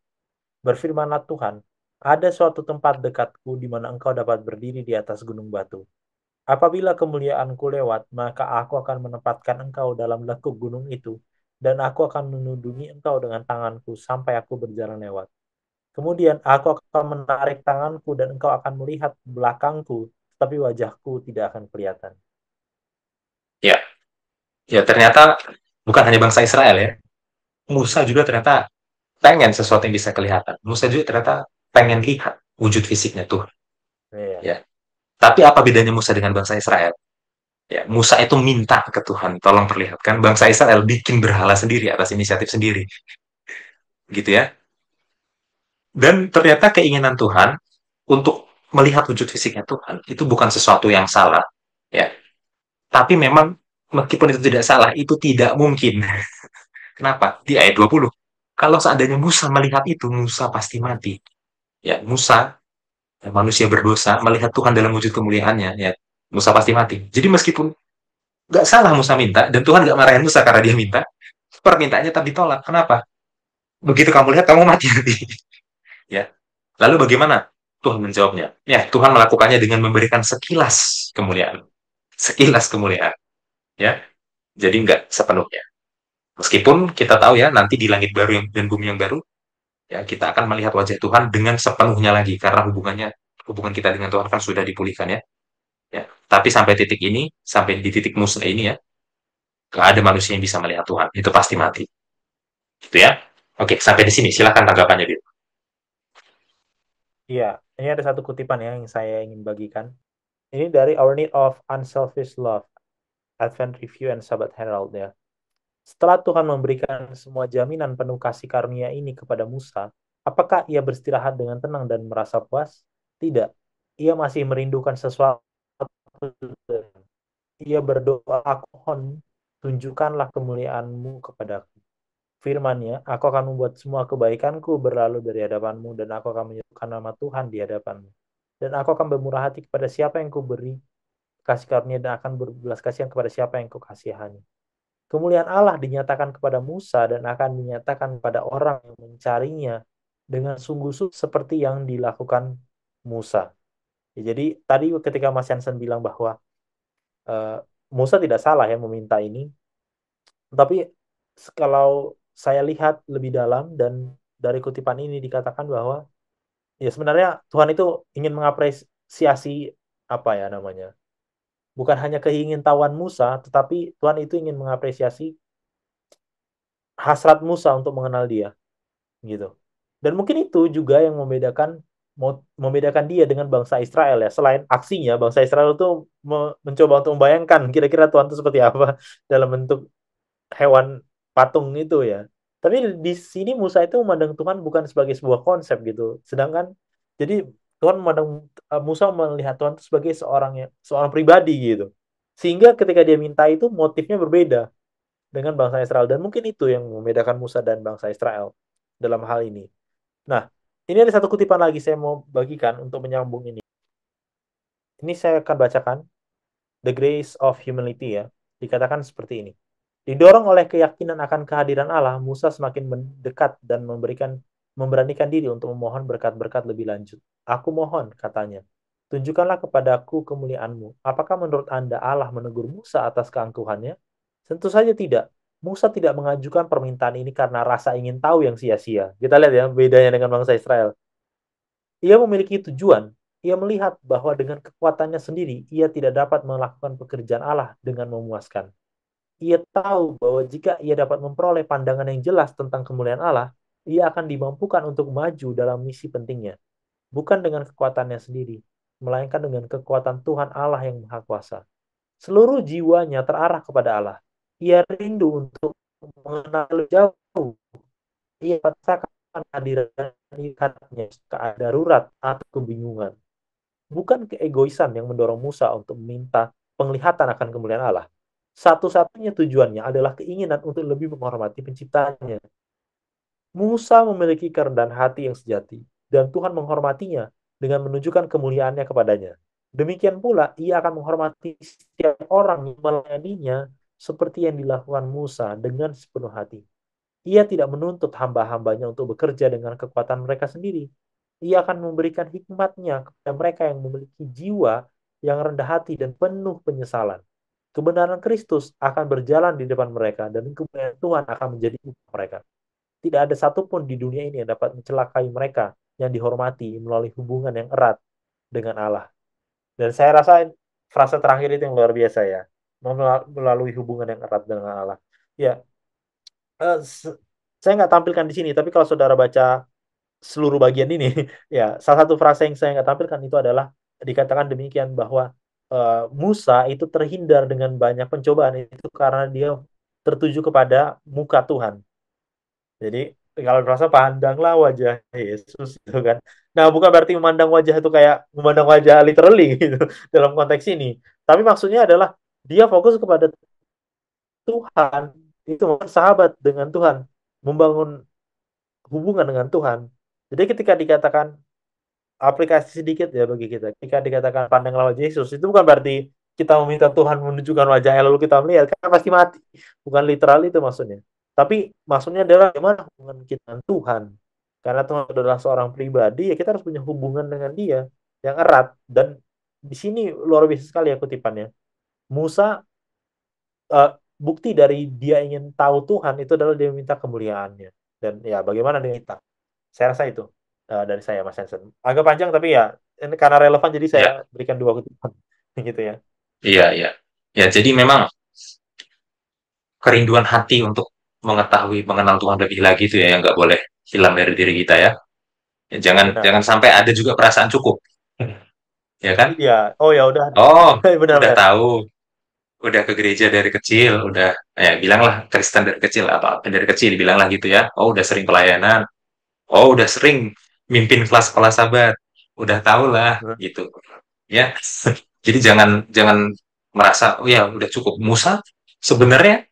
Berfirmanlah Tuhan, ada suatu tempat dekatku di mana engkau dapat berdiri di atas gunung batu. Apabila kemuliaanku lewat, maka aku akan menempatkan engkau dalam lekuk gunung itu, dan aku akan menudungi engkau dengan tanganku sampai aku berjalan lewat. Kemudian aku akan menarik tanganku dan engkau akan melihat belakangku, tetapi wajahku tidak akan kelihatan. Ya, ya ternyata bukan hanya bangsa Israel ya. Musa juga ternyata pengen sesuatu yang bisa kelihatan. Musa juga ternyata pengen lihat wujud fisiknya Tuhan. Iya. Ya. Tapi apa bedanya Musa dengan bangsa Israel? Ya, Musa itu minta ke Tuhan, tolong perlihatkan. Bangsa Israel bikin berhala sendiri atas inisiatif sendiri, gitu ya. Dan ternyata keinginan Tuhan untuk melihat wujud fisiknya Tuhan itu bukan sesuatu yang salah, ya. Tapi memang meskipun itu tidak salah, itu tidak mungkin. Kenapa? Di ayat 20. Kalau seandainya Musa melihat itu, Musa pasti mati. Ya, Musa, ya, manusia berdosa, melihat Tuhan dalam wujud kemuliaannya, ya, Musa pasti mati. Jadi meskipun nggak salah Musa minta, dan Tuhan nggak marahin Musa karena dia minta, permintaannya tetap ditolak. Kenapa? Begitu kamu lihat, kamu mati nanti. Ya. Lalu bagaimana Tuhan menjawabnya? Ya, Tuhan melakukannya dengan memberikan sekilas kemuliaan. Sekilas kemuliaan. Ya, jadi nggak sepenuhnya. Meskipun kita tahu ya, nanti di langit baru dan bumi yang baru, ya kita akan melihat wajah Tuhan dengan sepenuhnya lagi, karena hubungan kita dengan Tuhan kan sudah dipulihkan ya. Ya, tapi sampai titik ini, sampai di titik Musa ini ya, nggak ada manusia yang bisa melihat Tuhan. Itu pasti mati. Gitu ya. Oke, sampai di sini. Silakan tanggapannya, Dit. Iya, ini ada satu kutipan ya yang saya ingin bagikan. Ini dari Our Need of Unselfish Love, Advent Review and Sabbath Herald ya. Setelah Tuhan memberikan semua jaminan penuh kasih karunia ini kepada Musa, apakah ia beristirahat dengan tenang dan merasa puas? Tidak. Ia masih merindukan sesuatu. Ia berdoa, "Aku mohon, tunjukkanlah kemuliaan-Mu kepadaku." Firman-Nya, "Aku akan membuat semua kebaikanku berlalu dari hadapan-Mu, dan aku akan menyebutkan nama Tuhan di hadapan-Mu. Dan aku akan bermurah hati kepada siapa yang Kuberi kasih karunia, dan akan berbelas kasihan kepada siapa yang Kukasihani." Kemuliaan Allah dinyatakan kepada Musa dan akan dinyatakan kepada orang yang mencarinya dengan sungguh-sungguh seperti yang dilakukan Musa. Ya, jadi tadi ketika Mas Jansen bilang bahwa eh, Musa tidak salah ya meminta ini, tapi kalau saya lihat lebih dalam dan dari kutipan ini dikatakan bahwa ya sebenarnya Tuhan itu ingin mengapresiasi apa ya namanya, bukan hanya keingintahuan Musa, tetapi Tuhan itu ingin mengapresiasi hasrat Musa untuk mengenal Dia gitu. Dan mungkin itu juga yang membedakan dia dengan bangsa Israel ya. Selain aksinya, bangsa Israel itu mencoba untuk membayangkan kira-kira Tuhan itu seperti apa dalam bentuk hewan patung itu ya. Tapi di sini Musa itu memandang Tuhan bukan sebagai sebuah konsep gitu. Sedangkan jadi Tuhan memandang Musa melihat Tuhan itu sebagai seorang pribadi gitu. Sehingga ketika dia minta itu motifnya berbeda dengan bangsa Israel, dan mungkin itu yang membedakan Musa dan bangsa Israel dalam hal ini. Nah, ini ada satu kutipan lagi saya mau bagikan untuk menyambung ini. Ini saya akan bacakan The Grace of Humility ya. Dikatakan seperti ini. Didorong oleh keyakinan akan kehadiran Allah, Musa semakin mendekat dan memberanikan diri untuk memohon berkat-berkat lebih lanjut. "Aku mohon," katanya, "tunjukkanlah kepadaku kemuliaan-Mu." Apakah menurut Anda Allah menegur Musa atas keangkuhannya? Tentu saja tidak. Musa tidak mengajukan permintaan ini karena rasa ingin tahu yang sia-sia. Kita lihat ya bedanya dengan bangsa Israel. Ia memiliki tujuan. Ia melihat bahwa dengan kekuatannya sendiri, ia tidak dapat melakukan pekerjaan Allah dengan memuaskan. Ia tahu bahwa jika ia dapat memperoleh pandangan yang jelas tentang kemuliaan Allah, ia akan dimampukan untuk maju dalam misi pentingnya, bukan dengan kekuatannya sendiri, melainkan dengan kekuatan Tuhan Allah yang Maha Kuasa. Seluruh jiwanya terarah kepada Allah. Ia rindu untuk mengenal lebih jauh. Ia rasakan kehadiran ikatnya saat darurat atau kebingungan. Bukan keegoisan yang mendorong Musa untuk meminta penglihatan akan kemuliaan Allah. Satu-satunya tujuannya adalah keinginan untuk lebih menghormati penciptanya. Musa memiliki kerendahan hati yang sejati, dan Tuhan menghormatinya dengan menunjukkan kemuliaannya kepadanya. Demikian pula, ia akan menghormati setiap orang yang melayaninya seperti yang dilakukan Musa dengan sepenuh hati. Ia tidak menuntut hamba-hambanya untuk bekerja dengan kekuatan mereka sendiri. Ia akan memberikan hikmatnya kepada mereka yang memiliki jiwa yang rendah hati dan penuh penyesalan. Kebenaran Kristus akan berjalan di depan mereka, dan kemuliaan Tuhan akan menjadi upah mereka. Tidak ada satupun di dunia ini yang dapat mencelakai mereka yang dihormati melalui hubungan yang erat dengan Allah. Dan saya rasa frasa terakhir itu yang luar biasa ya, melalui hubungan yang erat dengan Allah. Ya, eh, saya nggak tampilkan di sini, tapi kalau saudara baca seluruh bagian ini, ya salah satu frasa yang saya nggak tampilkan itu adalah dikatakan demikian bahwa Musa itu terhindar dengan banyak pencobaan itu karena dia tertuju kepada muka Tuhan. Jadi kalau merasa pandanglah wajah Yesus itu kan. Nah, bukan berarti memandang wajah itu kayak memandang wajah literally gitu dalam konteks ini. Tapi maksudnya adalah Dia fokus kepada Tuhan, itu sahabat dengan Tuhan, membangun hubungan dengan Tuhan. Jadi ketika dikatakan aplikasi sedikit ya bagi kita, ketika dikatakan pandang lawan Yesus, itu bukan berarti kita meminta Tuhan menunjukkan wajahnya lalu kita melihat, karena pasti mati. Bukan literal itu maksudnya. Tapi maksudnya adalah gimana hubungan kita dengan Tuhan. Karena Tuhan adalah seorang pribadi, ya kita harus punya hubungan dengan Dia yang erat. Dan di sini luar biasa sekali ya kutipannya. Musa, eh, bukti dari dia ingin tahu Tuhan itu adalah dia minta kemuliaannya. Dan ya bagaimana dia minta. Saya rasa itu dari saya Mas Hansen. Agak panjang tapi ya ini karena relevan jadi saya Ya, berikan dua kutipan gitu ya. iya, iya. Ya, jadi memang kerinduan hati untuk mengetahui, mengenal Tuhan lebih lagi itu ya yang nggak boleh hilang dari diri kita ya. Ya, jangan Benar. jangan sampai ada juga perasaan cukup, ya kan? Iya. Oh ya udah. Oh, udah Benar-benar. tahu, udah ke gereja dari kecil, udah ya bilanglah Kristen dari kecil atau apa dari kecil bilanglah gitu ya. Oh, udah sering pelayanan. Oh, udah sering mimpin kelas-kelas sahabat. Udah tahu lah gitu. Ya. Jadi jangan jangan merasa oh ya udah cukup. Musa sebenarnya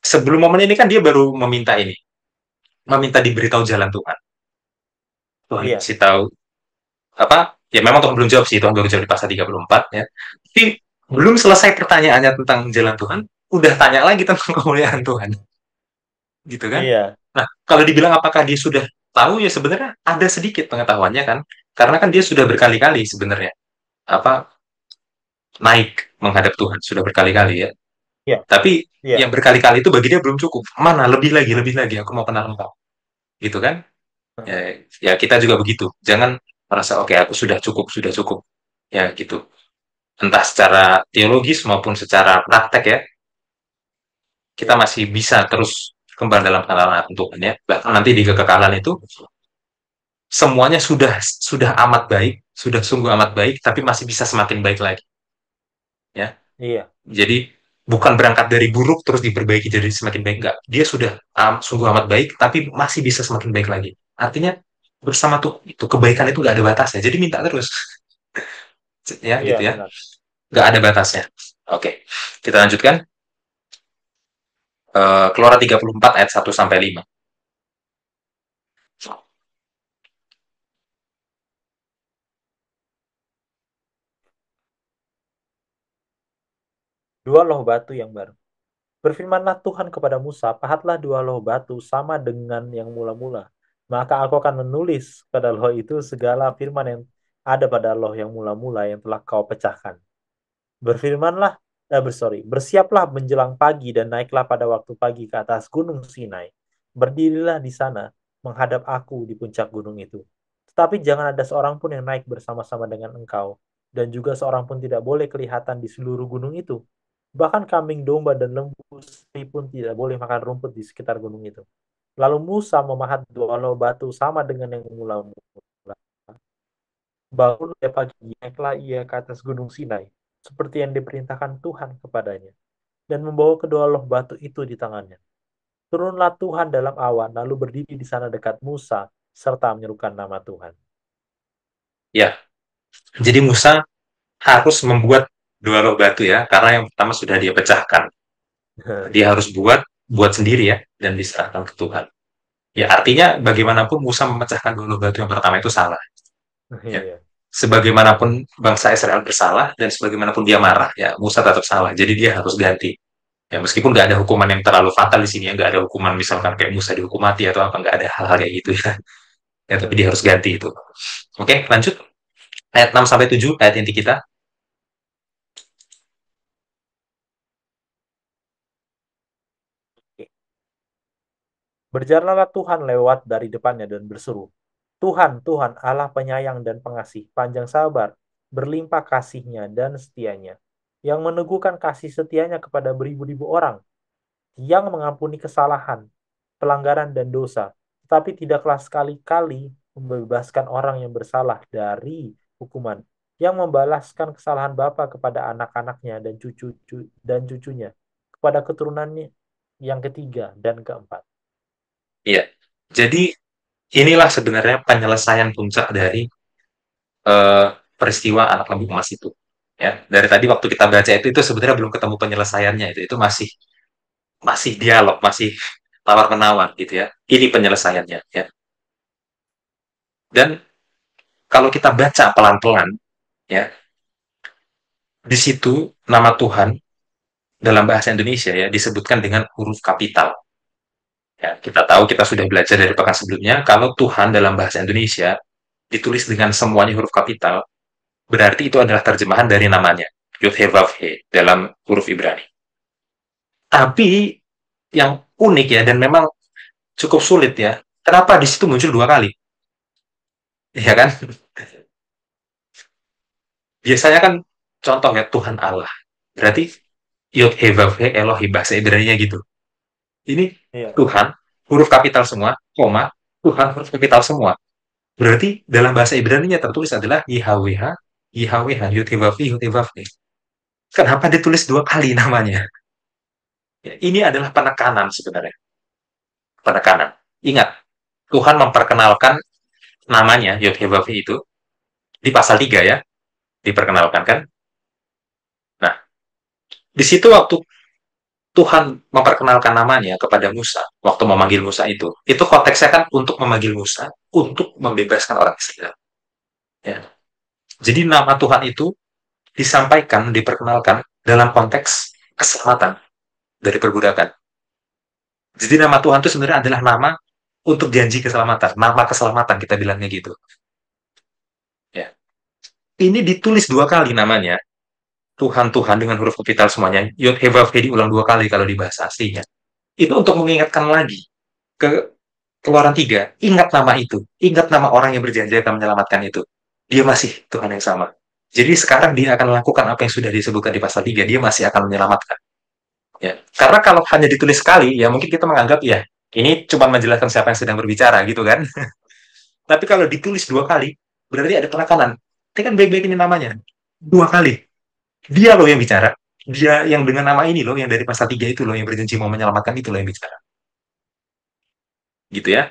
sebelum momen ini kan dia baru meminta ini, meminta diberitahu jalan Tuhan. Tuhan Iya. kasih tahu apa? Ya memang Tuhan belum jawab sih, Tuhan baru jawab di pasal 34 ya. Tapi belum selesai pertanyaannya tentang jalan Tuhan, udah tanya lagi tentang kemuliaan Tuhan, gitu kan? Iya. Nah, kalau dibilang apakah dia sudah tahu ya sebenarnya ada sedikit pengetahuannya kan, karena kan dia sudah berkali-kali sebenarnya apa naik menghadap Tuhan sudah berkali-kali ya. Iya. Tapi Iya. yang berkali-kali itu bagi dia belum cukup. Mana lebih lagi aku mau kenal engkau. Gitu kan? Ya, ya kita juga begitu. Jangan merasa oke aku sudah cukup. Ya gitu. Entah secara teologis maupun secara praktek ya, kita Iya. masih bisa terus kembali dalam pengenalan akan Tuhan ya. Bahkan nanti di kekekalan itu semuanya sudah amat baik, sudah sungguh amat baik, tapi masih bisa semakin baik lagi ya. Iya. Jadi bukan berangkat dari buruk terus diperbaiki jadi semakin baik enggak. Dia sudah sungguh amat baik tapi masih bisa semakin baik lagi. Artinya bersama tuh itu kebaikan itu nggak ada batasnya. Jadi minta terus ya gitu Iya. ya. Benar. Nggak ada batasnya. Oke. Kita lanjutkan. Keluaran 34 ayat 1 sampai 5. Dua loh batu yang baru. Berfirmanlah Tuhan kepada Musa, pahatlah dua loh batu sama dengan yang mula-mula. Maka aku akan menulis pada loh itu segala firman yang ada pada loh yang mula-mula yang telah kau pecahkan. Berfirmanlah, bersiaplah menjelang pagi dan naiklah pada waktu pagi ke atas gunung Sinai. Berdirilah di sana, menghadap aku di puncak gunung itu. Tetapi jangan ada seorang pun yang naik bersama-sama dengan engkau, dan juga seorang pun tidak boleh kelihatan di seluruh gunung itu. Bahkan kambing domba dan lembu pun tidak boleh makan rumput di sekitar gunung itu. Lalu Musa memahat dua loh batu sama dengan yang mula-mula. Bangun ia pagi, naiklah ia ke atas gunung Sinai, seperti yang diperintahkan Tuhan kepadanya, dan membawa kedua loh batu itu di tangannya. Turunlah Tuhan dalam awan, lalu berdiri di sana dekat Musa, serta menyerukan nama Tuhan. Ya. Jadi Musa harus membuat dua loh batu ya karena yang pertama sudah dia pecahkan. Dia harus buat sendiri ya dan diserahkan ke Tuhan. Ya artinya bagaimanapun Musa memecahkan dua loh batu yang pertama itu salah. Ya. Iya, Sebagaimanapun bangsa Israel bersalah dan sebagaimanapun dia marah, ya Musa tetap salah. Jadi dia harus ganti. Ya meskipun nggak ada hukuman yang terlalu fatal di sini, ya nggak ada hukuman misalkan kayak Musa dihukum mati atau apa, nggak ada hal-hal kayak gitu ya. Ya tapi dia harus ganti itu. Oke, lanjut ayat 6 sampai 7 ayat inti kita. berjalanlah Tuhan lewat dari depannya dan berseru, Tuhan, Tuhan, Allah penyayang dan pengasih, panjang sabar, berlimpah kasihnya dan setianya, yang meneguhkan kasih setianya kepada beribu-ribu orang, yang mengampuni kesalahan, pelanggaran dan dosa, tetapi tidaklah sekali-kali membebaskan orang yang bersalah dari hukuman, yang membalaskan kesalahan bapa kepada anak-anaknya dan cucunya, kepada keturunannya yang ketiga dan keempat. Iya. Jadi inilah sebenarnya penyelesaian puncak dari eh, peristiwa anak lembu emas itu. Ya, dari tadi waktu kita baca itu sebenarnya belum ketemu penyelesaiannya, itu masih masih dialog, masih tawar menawar gitu ya. Ini penyelesaiannya ya. Dan kalau kita baca pelan-pelan ya, di situ nama Tuhan dalam bahasa Indonesia ya disebutkan dengan huruf kapital. Ya, kita tahu, kita sudah belajar dari pekan sebelumnya, kalau Tuhan dalam bahasa Indonesia ditulis dengan semuanya huruf kapital, berarti itu adalah terjemahan dari namanya, Yud He Vav He dalam huruf Ibrani. Tapi yang unik ya, dan memang cukup sulit ya, kenapa di situ muncul dua kali? Ya kan? Biasanya kan contoh ya, Tuhan Allah. Berarti Yod He Vav He Elohim, bahasa Ibrani gitu. Ini Iya, Tuhan, huruf kapital semua, koma, Tuhan huruf kapital semua. Berarti dalam bahasa Ibrani-nya tertulis adalah YHWH, YHWH, Yod He Vav He, Yod He Vav He. Kenapa ditulis dua kali namanya? Ya, ini adalah penekanan sebenarnya. Penekanan. Ingat, Tuhan memperkenalkan namanya, Yod He Vav He itu, di pasal 3 ya, diperkenalkan kan. Nah, di situ waktu Tuhan memperkenalkan namanya kepada Musa, waktu memanggil Musa itu konteksnya kan untuk memanggil Musa, untuk membebaskan orang Israel. Ya. Jadi nama Tuhan itu disampaikan, diperkenalkan dalam konteks keselamatan dari perbudakan. Jadi nama Tuhan itu sebenarnya adalah nama untuk janji keselamatan, nama keselamatan kita bilangnya gitu. Ya. Ini ditulis dua kali namanya, Tuhan Tuhan dengan huruf kapital semuanya, Yod He Vav He diulang dua kali kalau di bahasa aslinya. Itu untuk mengingatkan lagi ke Keluaran 3, ingat nama itu. Ingat nama orang yang berjanji akan menyelamatkan itu. Dia masih Tuhan yang sama. Jadi sekarang dia akan melakukan apa yang sudah disebutkan di pasal 3. Dia masih akan menyelamatkan. Ya. Karena kalau hanya ditulis sekali, ya mungkin kita menganggap, ya, ini cuma menjelaskan siapa yang sedang berbicara, gitu kan. Tapi kalau ditulis dua kali, berarti ada penekanan. Ini kan baik-baik ini namanya. Dua kali. Dia loh yang bicara. Dia yang dengan nama ini loh, yang dari pasal 3 itu loh, yang berjanji mau menyelamatkan itu loh yang bicara. Gitu ya.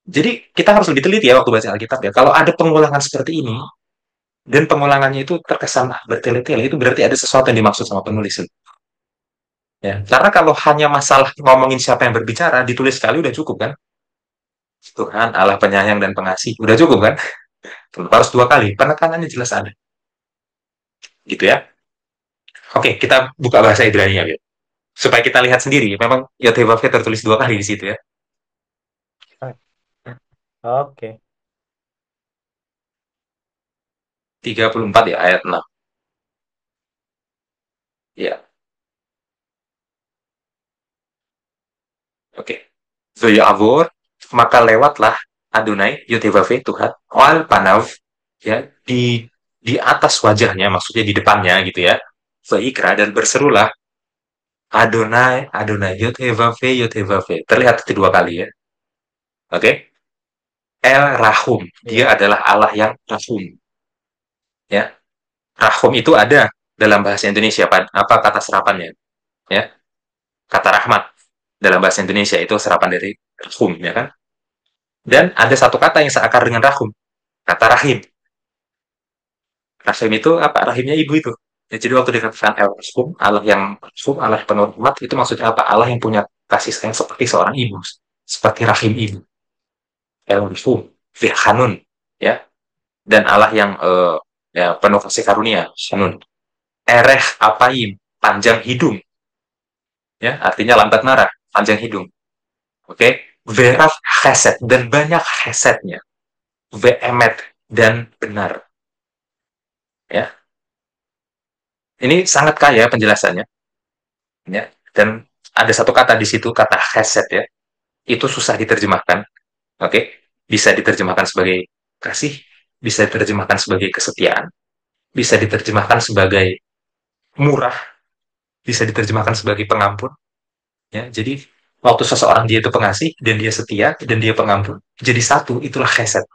Jadi kita harus lebih teliti ya waktu baca Alkitab ya. Kalau ada pengulangan seperti ini, dan pengulangannya itu terkesan bertele-tele, itu berarti ada sesuatu yang dimaksud sama penulis. Ya. Karena kalau hanya masalah ngomongin siapa yang berbicara, ditulis sekali udah cukup kan? Tuhan Allah penyayang dan pengasih. Udah cukup kan? Harus dua kali. Penekanannya jelas ada. Gitu ya. Oke, kita buka bahasa Ibrani ya. Supaya kita lihat sendiri. Memang Yotevavke tertulis dua kali di situ ya. oke. 34 ya, ayat 6. Ya, oke. Avor, maka lewatlah Adonai, Yotevave, Tuhan, Oal Panav, ya, di atas wajahnya, maksudnya di depannya gitu ya. Veikra, dan berserulah, Adonai, Adonai, Yotevave, Yotevave. Terlihat itu dua kali ya. Oke. El Rahum, dia Iya, adalah Allah yang Rahum. Ya. Rahum itu ada dalam bahasa Indonesia, apa kata serapannya? Ya. Kata rahmat dalam bahasa Indonesia itu serapan dari Rahum, ya kan? Dan ada satu kata yang seakar dengan Rahum, kata Rahim. Rahim itu apa? Rahimnya ibu itu. Ya, jadi waktu dikatakan El Rahum, Allah yang Rahum, Allah penuh rahmat, itu maksudnya apa? Allah yang punya kasih sayang seperti seorang ibu, seperti rahim ibu. El Rahum, Hanun, ya. Dan Allah yang ya penuh kasih karunia, Hanun. Ereh Apaim, panjang hidung, ya, artinya lambat marah, panjang hidung. Oke, okay? Veraf Chesed, dan banyak Chesednya. Ve'emet, dan benar, ya. Ini sangat kaya penjelasannya, ya. Dan ada satu kata di situ, kata Chesed ya. Itu susah diterjemahkan, oke? Okay? Bisa diterjemahkan sebagai kasih, bisa diterjemahkan sebagai kesetiaan, bisa diterjemahkan sebagai murah, bisa diterjemahkan sebagai pengampun, ya. Jadi waktu seseorang dia itu pengasih dan dia setia dan dia pengampun, jadi satu, itulah Chesed,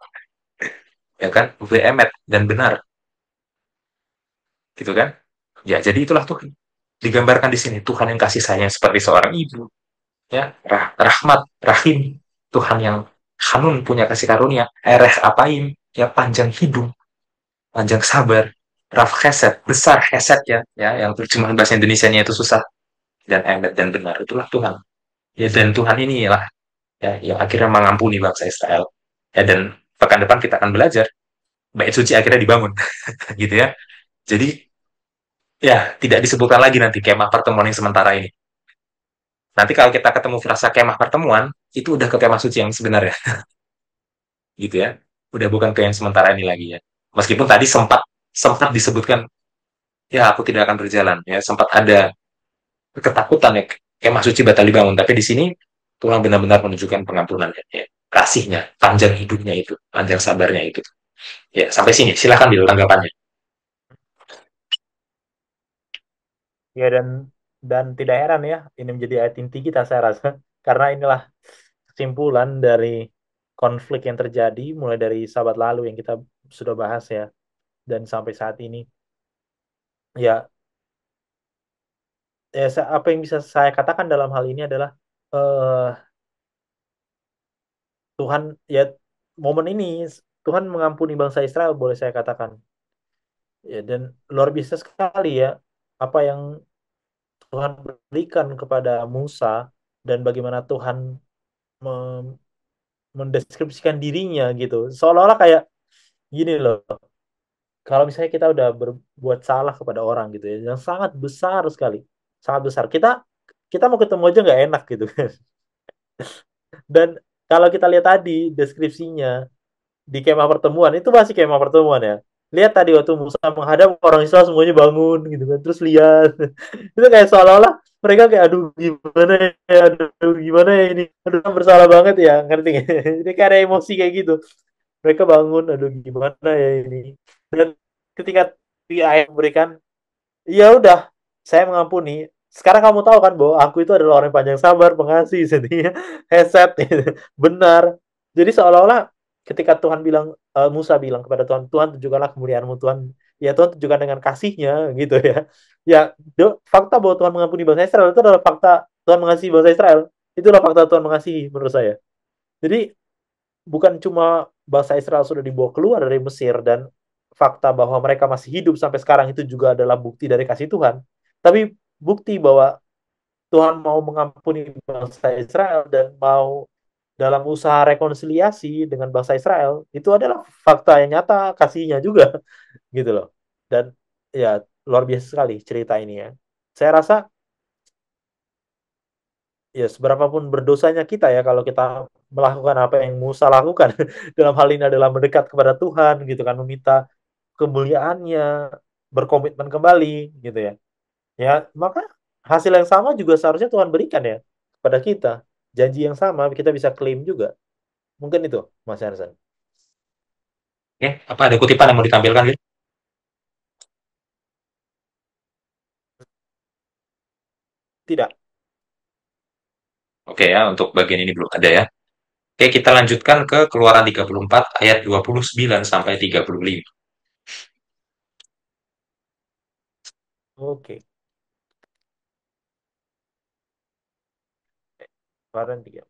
ya kan? Ve'emet, dan benar, gitu kan? Ya, jadi itulah Tuhan. Digambarkan di sini Tuhan yang kasih sayang seperti seorang ibu, ya, rahmat, rahim, Tuhan yang Hanun, punya kasih karunia, ereh apaim, ya, panjang hidung, panjang sabar, Raf Chesed, besar Chesed ya, yang terjemahan bahasa Indonesianya itu susah dan emet dan benar itulah Tuhan. Ya dan Tuhan inilah ya yang akhirnya mengampuni bangsa Israel. Ya dan pekan depan kita akan belajar bait suci akhirnya dibangun gitu ya. Jadi ya tidak disebutkan lagi nanti kemah pertemuan yang sementara ini. Nanti kalau kita ketemu frasa kemah pertemuan, itu udah ke kemah suci yang sebenarnya gitu ya. Udah bukan ke yang sementara ini lagi ya. Meskipun tadi sempat sempat disebutkan ya aku tidak akan berjalan ya, sempat ada ketakutan ya kemah suci batal dibangun, tapi di sini Tuhan benar-benar menunjukkan pengampunan ya, kasihnya, panjang hidupnya itu, panjang sabarnya itu. Ya, sampai sini silakan dulu tanggapannya. Ya, dan tidak heran ya, ini menjadi ayat inti kita saya rasa, karena inilah kesimpulan dari konflik yang terjadi mulai dari sahabat lalu yang kita sudah bahas ya, dan sampai saat ini. Ya, apa yang bisa saya katakan dalam hal ini adalah eh Tuhan ya, momen ini Tuhan mengampuni bangsa Israel boleh saya katakan. Ya, dan luar biasa sekali ya apa yang Tuhan berikan kepada Musa, dan bagaimana Tuhan mem- mendeskripsikan dirinya gitu. Seolah-olah kayak gini loh, kalau misalnya kita udah berbuat salah kepada orang gitu ya, yang sangat besar sekali, sangat besar. Kita mau ketemu aja nggak enak gitu kan. Dan kalau kita lihat tadi deskripsinya di kemah pertemuan, itu masih kemah pertemuan ya. Lihat tadi waktu Musa menghadap orang Israel semuanya bangun gitu kan. Terus lihat itu kayak seolah-olah mereka kayak aduh gimana ya, aduh gimana ya ini, aduh bersalah banget ya, ngerti nggak? Jadi kayak ada emosi kayak gitu. Mereka bangun, aduh gimana ya ini. Dan ketika di ayat memberikan, ya udah, saya mengampuni. Sekarang kamu tahu kan bahwa aku itu adalah orang yang panjang sabar, pengasih, setia, heset, benar. Jadi seolah-olah ketika Tuhan bilang, Musa bilang kepada Tuhan, Tuhan tunjukkanlah kemuliaan-Mu Tuhan. Ya Tuhan tunjukkan dengan kasihnya gitu ya. Ya, fakta bahwa Tuhan mengampuni bangsa Israel itu adalah fakta Tuhan mengasihi bangsa Israel. Itulah fakta Tuhan mengasihi menurut saya. Jadi bukan cuma bangsa Israel sudah dibawa keluar dari Mesir dan fakta bahwa mereka masih hidup sampai sekarang itu juga adalah bukti dari kasih Tuhan. Tapi bukti bahwa Tuhan mau mengampuni bangsa Israel dan mau dalam usaha rekonsiliasi dengan bangsa Israel, itu adalah fakta yang nyata kasihnya juga gitu loh. Dan ya luar biasa sekali cerita ini ya. Saya rasa ya seberapapun berdosanya kita ya, kalau kita melakukan apa yang Musa lakukan dalam hal ini adalah mendekat kepada Tuhan gitu kan, meminta kemuliaannya, berkomitmen kembali gitu ya. Ya, maka hasil yang sama juga seharusnya Tuhan berikan ya kepada kita. Janji yang sama kita bisa klaim juga. Mungkin itu, Mas Hansen. Oke, apa ada kutipan yang mau ditampilkan gitu? Tidak. Oke ya, untuk bagian ini belum ada ya. Oke, kita lanjutkan ke Keluaran 34 ayat 29 sampai 35. Oke. Kemarin tiga.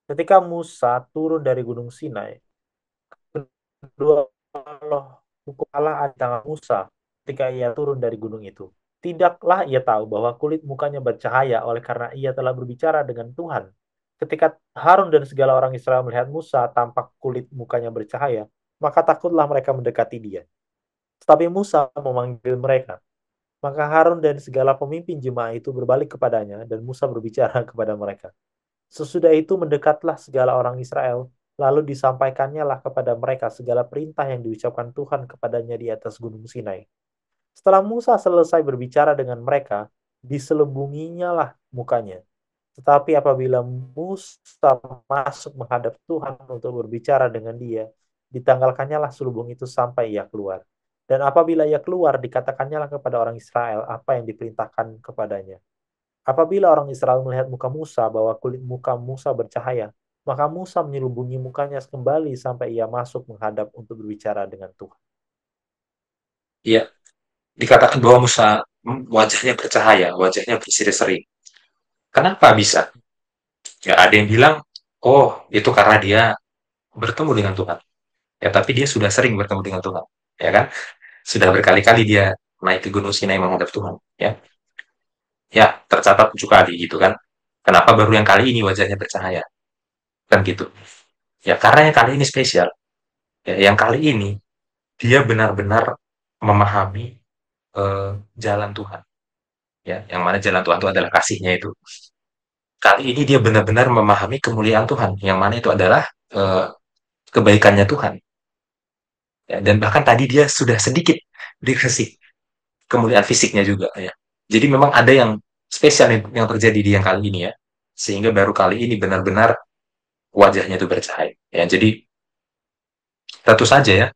Ketika Musa turun dari Gunung Sinai, kedua Allah, hukum Allah ada di tangan Musa ketika ia turun dari gunung itu. Tidaklah ia tahu bahwa kulit mukanya bercahaya oleh karena ia telah berbicara dengan Tuhan. Ketika Harun dan segala orang Israel melihat Musa tampak kulit mukanya bercahaya, maka takutlah mereka mendekati dia. Tetapi Musa memanggil mereka. Maka Harun dan segala pemimpin jemaah itu berbalik kepadanya dan Musa berbicara kepada mereka. Sesudah itu mendekatlah segala orang Israel, lalu disampaikannya lah kepada mereka segala perintah yang diucapkan Tuhan kepadanya di atas Gunung Sinai. Setelah Musa selesai berbicara dengan mereka, diselubunginya lah mukanya. Tetapi apabila Musa masuk menghadap Tuhan untuk berbicara dengan dia, ditanggalkannya lah selubung itu sampai ia keluar. Dan apabila ia keluar, dikatakannya lah kepada orang Israel apa yang diperintahkan kepadanya. Apabila orang Israel melihat muka Musa bahwa kulit muka Musa bercahaya, maka Musa menyelubungi mukanya kembali sampai ia masuk menghadap untuk berbicara dengan Tuhan. Iya, dikatakan bahwa Musa wajahnya bercahaya, wajahnya berseri-seri. Kenapa bisa? Ya ada yang bilang, oh itu karena dia bertemu dengan Tuhan. Ya, tapi dia sudah sering bertemu dengan Tuhan, ya kan? Sudah berkali-kali dia naik ke Gunung Sinai menghadap Tuhan, ya. Ya, tercatat 7 kali gitu kan. Kenapa baru yang kali ini wajahnya bercahaya? Kan gitu. Ya, karena yang kali ini spesial. Ya, yang kali ini dia benar-benar memahami jalan Tuhan. Ya, yang mana jalan Tuhan itu adalah kasihnya itu. Kali ini dia benar-benar memahami kemuliaan Tuhan, yang mana itu adalah eh, kebaikannya Tuhan. Ya, dan bahkan tadi dia sudah sedikit dikasih kemuliaan fisiknya juga ya. Jadi memang ada yang spesial yang terjadi di yang kali ini ya. Sehingga baru kali ini benar-benar wajahnya itu bercahaya. Ya, jadi tentu saja ya,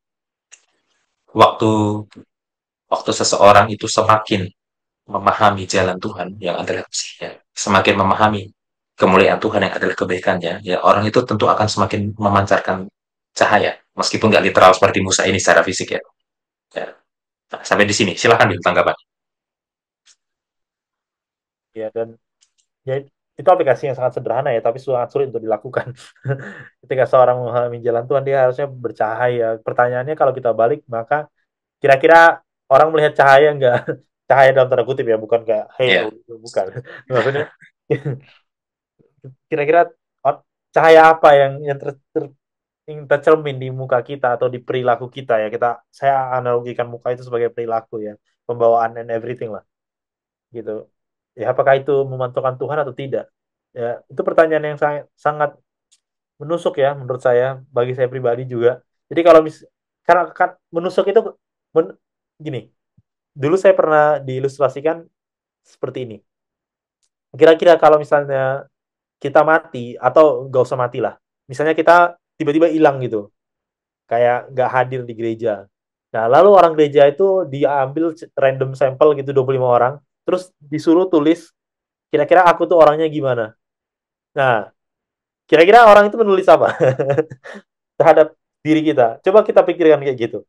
waktu waktu seseorang itu semakin memahami jalan Tuhan yang adalah kasihnya, semakin memahami kemuliaan Tuhan yang adalah kebaikannya, ya orang itu tentu akan semakin memancarkan cahaya, meskipun nggak literal seperti Musa ini secara fisik ya. Ya. Nah, sampai di sini, silahkan Bil, tanggapan. Ya, dan ya, itu aplikasi yang sangat sederhana ya, tapi sangat sulit untuk dilakukan. Ketika seorang memahami jalan Tuhan, dia harusnya bercahaya. Pertanyaannya kalau kita balik, maka kira-kira orang melihat cahaya nggak? Cahaya dalam tanda kutip ya, bukan kayak halo, Ya, bukan. Maksudnya, kira-kira cahaya apa yang yang tercermin di muka kita atau di perilaku kita ya. Saya analogikan muka itu sebagai perilaku ya, pembawaan and everything lah, gitu. Ya, apakah itu memantulkan Tuhan atau tidak? Ya, itu pertanyaan yang sangat menusuk ya menurut saya, bagi saya pribadi juga. Jadi kalau karena kan menusuk itu men- gini, dulu saya pernah diilustrasikan seperti ini. Kira-kira kalau misalnya kita mati atau nggak usah mati lah, misalnya kita tiba-tiba hilang gitu, kayak nggak hadir di gereja. Nah, lalu orang gereja itu diambil random sampel gitu 25 orang, terus disuruh tulis kira-kira aku tuh orangnya gimana. Nah, kira-kira orang itu menulis apa terhadap diri kita? Coba kita pikirkan kayak gitu.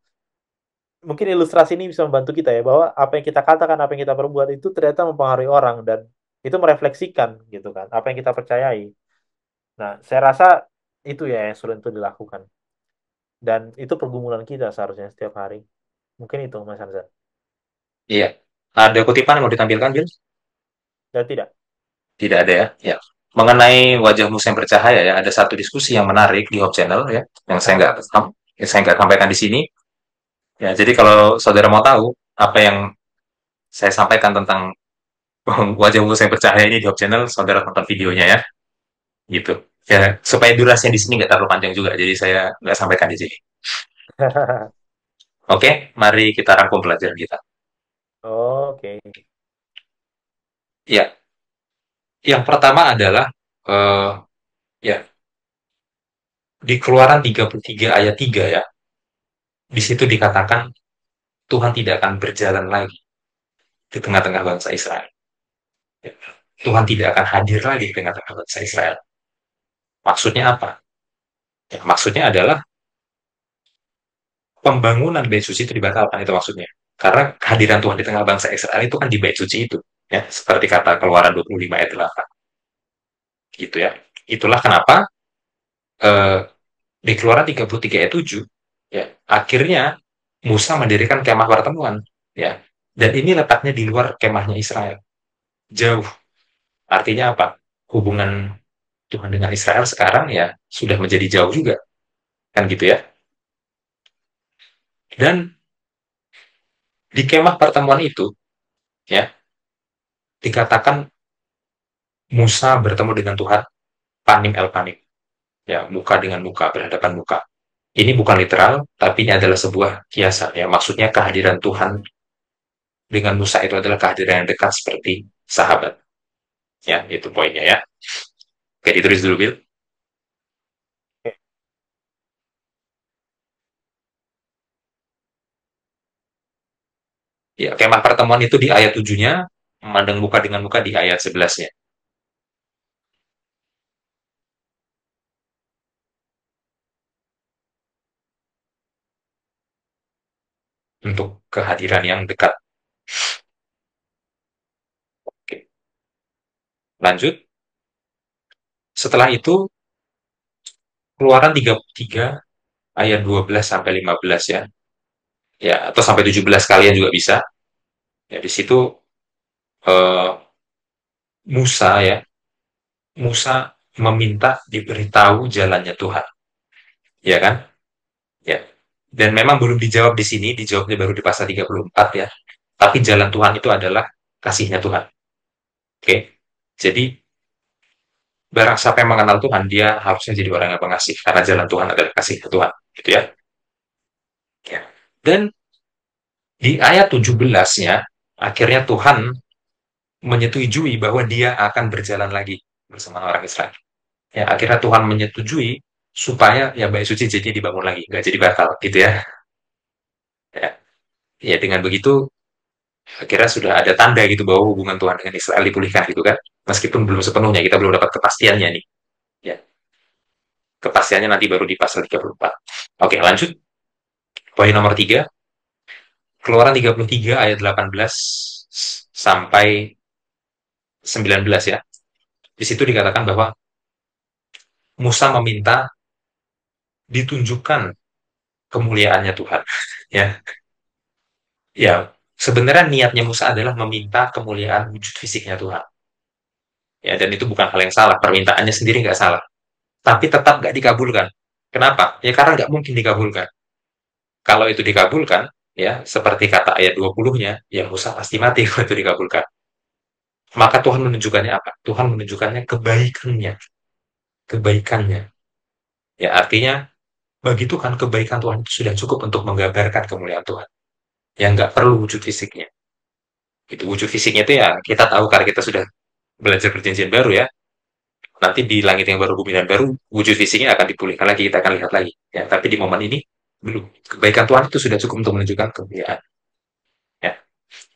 Mungkin ilustrasi ini bisa membantu kita ya, bahwa apa yang kita katakan, apa yang kita perbuat itu ternyata mempengaruhi orang, dan itu merefleksikan gitu kan apa yang kita percayai. Nah, saya rasa itu ya yang sulit untuk dilakukan, dan itu pergumulan kita seharusnya setiap hari. Mungkin itu Mas Hamzah. iya. Ada kutipan yang mau ditampilkan, Bil? Dan tidak. Tidak ada ya. Ya. Mengenai wajah Musa yang bercahaya ya, ada satu diskusi yang menarik di Hope Channel ya, yang saya nggak sampaikan di sini. Ya, jadi kalau saudara mau tahu apa yang saya sampaikan tentang wajah Musa yang bercahaya ini di Hope Channel, saudara tonton videonya ya, gitu. Ya, supaya durasinya di sini nggak terlalu panjang juga, jadi saya nggak sampaikan di sini. Oke, mari kita rangkum pelajaran kita. Oke. Ya, yang pertama adalah eh, ya di Keluaran 33 ayat 3 ya, di situ dikatakan Tuhan tidak akan berjalan lagi di tengah-tengah bangsa Israel. Ya. Tuhan tidak akan hadir lagi di tengah-tengah bangsa Israel. Maksudnya apa? Ya, maksudnya adalah pembangunan bait suci itu dibatalkan, itu maksudnya. Karena kehadiran Tuhan di tengah bangsa Israel itu kan di bait suci itu. Ya, seperti kata Keluaran 25 ayat 8. Gitu ya. Itulah kenapa eh, di Keluaran 33 ayat 7 ya, akhirnya Musa mendirikan kemah pertemuan ya. Dan ini letaknya di luar kemahnya Israel. Jauh. Artinya apa? Hubungan Tuhan dengan Israel sekarang ya sudah menjadi jauh juga. Kan gitu ya. Dan di kemah pertemuan itu ya dikatakan Musa bertemu dengan Tuhan panim el panim. Ya, muka dengan muka, berhadapan muka. Ini bukan literal, tapi ini adalah sebuah kiasan ya. Maksudnya kehadiran Tuhan dengan Musa itu adalah kehadiran yang dekat seperti sahabat. Ya, itu poinnya ya. Oke, ditulis dulu, Bill. Ya, kemah pertemuan itu di ayat 7-nya, memandang muka dengan muka di ayat 11-nya. Untuk kehadiran yang dekat. Oke, lanjut. Setelah itu, Keluaran 33 ayat 12 sampai 15 ya. Ya, atau sampai 17 kalian juga bisa. Ya, di situ eh, Musa ya, Musa meminta diberitahu jalannya Tuhan, ya kan? Ya. Dan memang belum dijawab di sini, dijawabnya baru di pasal 34 ya. Tapi jalan Tuhan itu adalah kasihnya Tuhan. Oke. Jadi barang siapa yang mengenal Tuhan, dia harusnya jadi orang yang pengasih karena jalan Tuhan adalah kasihnya Tuhan, gitu ya. Ya. Dan di ayat 17-nya akhirnya Tuhan menyetujui bahwa dia akan berjalan lagi bersama orang Israel. Ya, akhirnya Tuhan menyetujui supaya ya Bait Suci jadi dibangun lagi, nggak jadi batal, gitu ya. Ya, ya dengan begitu akhirnya sudah ada tanda gitu bahwa hubungan Tuhan dengan Israel dipulihkan gitu kan. Meskipun belum sepenuhnya, kita belum dapat kepastiannya nih. Ya, kepastiannya nanti baru di pasal 34. Oke, lanjut. Poin nomor 3, Keluaran 33 ayat 18 sampai 19 ya. Di situ dikatakan bahwa Musa meminta ditunjukkan kemuliaannya Tuhan. Ya, ya. Sebenarnya niatnya Musa adalah meminta kemuliaan wujud fisiknya Tuhan. Ya, dan itu bukan hal yang salah. Permintaannya sendiri nggak salah. Tapi tetap nggak dikabulkan. Kenapa? Ya karena nggak mungkin dikabulkan. Kalau itu dikabulkan, ya seperti kata ayat 20-nya, ya Musa pasti mati kalau itu dikabulkan. Maka Tuhan menunjukkannya apa? Tuhan menunjukkannya kebaikannya. Kebaikannya. Ya artinya, bagi Tuhan, kebaikan Tuhan itu sudah cukup untuk menggambarkan kemuliaan Tuhan. Yang nggak perlu wujud fisiknya. Itu wujud fisiknya itu ya kita tahu karena kita sudah belajar perjanjian baru ya. Nanti di langit yang baru, bumi dan baru, wujud fisiknya akan dipulihkan lagi, kita akan lihat lagi. Ya, tapi di momen ini belum. Kebaikan Tuhan itu sudah cukup untuk menunjukkan kemuliaan. Ya,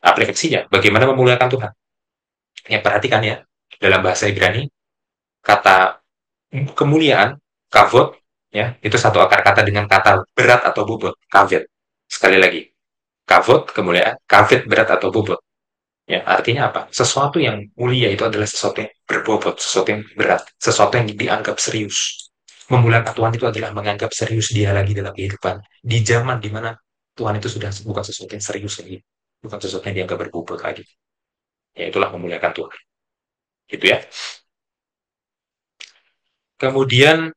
aplikasinya, bagaimana memuliakan Tuhan? Ya, perhatikan ya, dalam bahasa Ibrani, kata kemuliaan, kavod, ya, itu satu akar kata dengan kata berat atau bobot, kaved. Sekali lagi, kavod, kemuliaan, kaved, berat atau bobot. Ya, artinya apa? Sesuatu yang mulia itu adalah sesuatu yang berbobot, sesuatu yang berat, sesuatu yang dianggap serius. Memuliakan Tuhan itu adalah menganggap serius dia lagi dalam kehidupan. Di zaman dimana Tuhan itu sudah bukan sesuatu yang serius lagi, bukan sesuatu yang dianggap berbobot lagi. Ya, itulah memuliakan Tuhan. Gitu ya. Kemudian,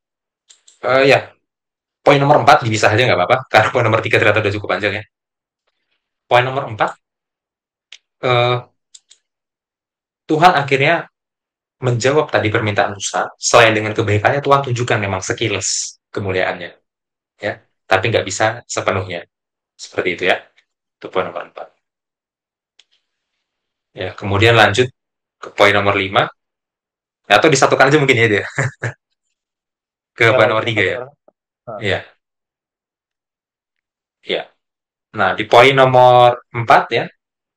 ya, poin nomor 4 bisa aja nggak apa-apa, karena poin nomor 3 ternyata udah cukup panjang ya. Poin nomor 4, Tuhan akhirnya menjawab tadi permintaan Musa, selain dengan kebaikannya, Tuhan tunjukkan memang sekilas kemuliaannya. Ya, tapi nggak bisa sepenuhnya. Seperti itu ya. Itu poin nomor 4. Ya, kemudian lanjut ke poin nomor 5. Atau disatukan aja mungkin ya dia. Ke Ya, poin nomor 3 ya. satu orang. Nah, Iya, iya. Nah, di poin nomor 4 ya,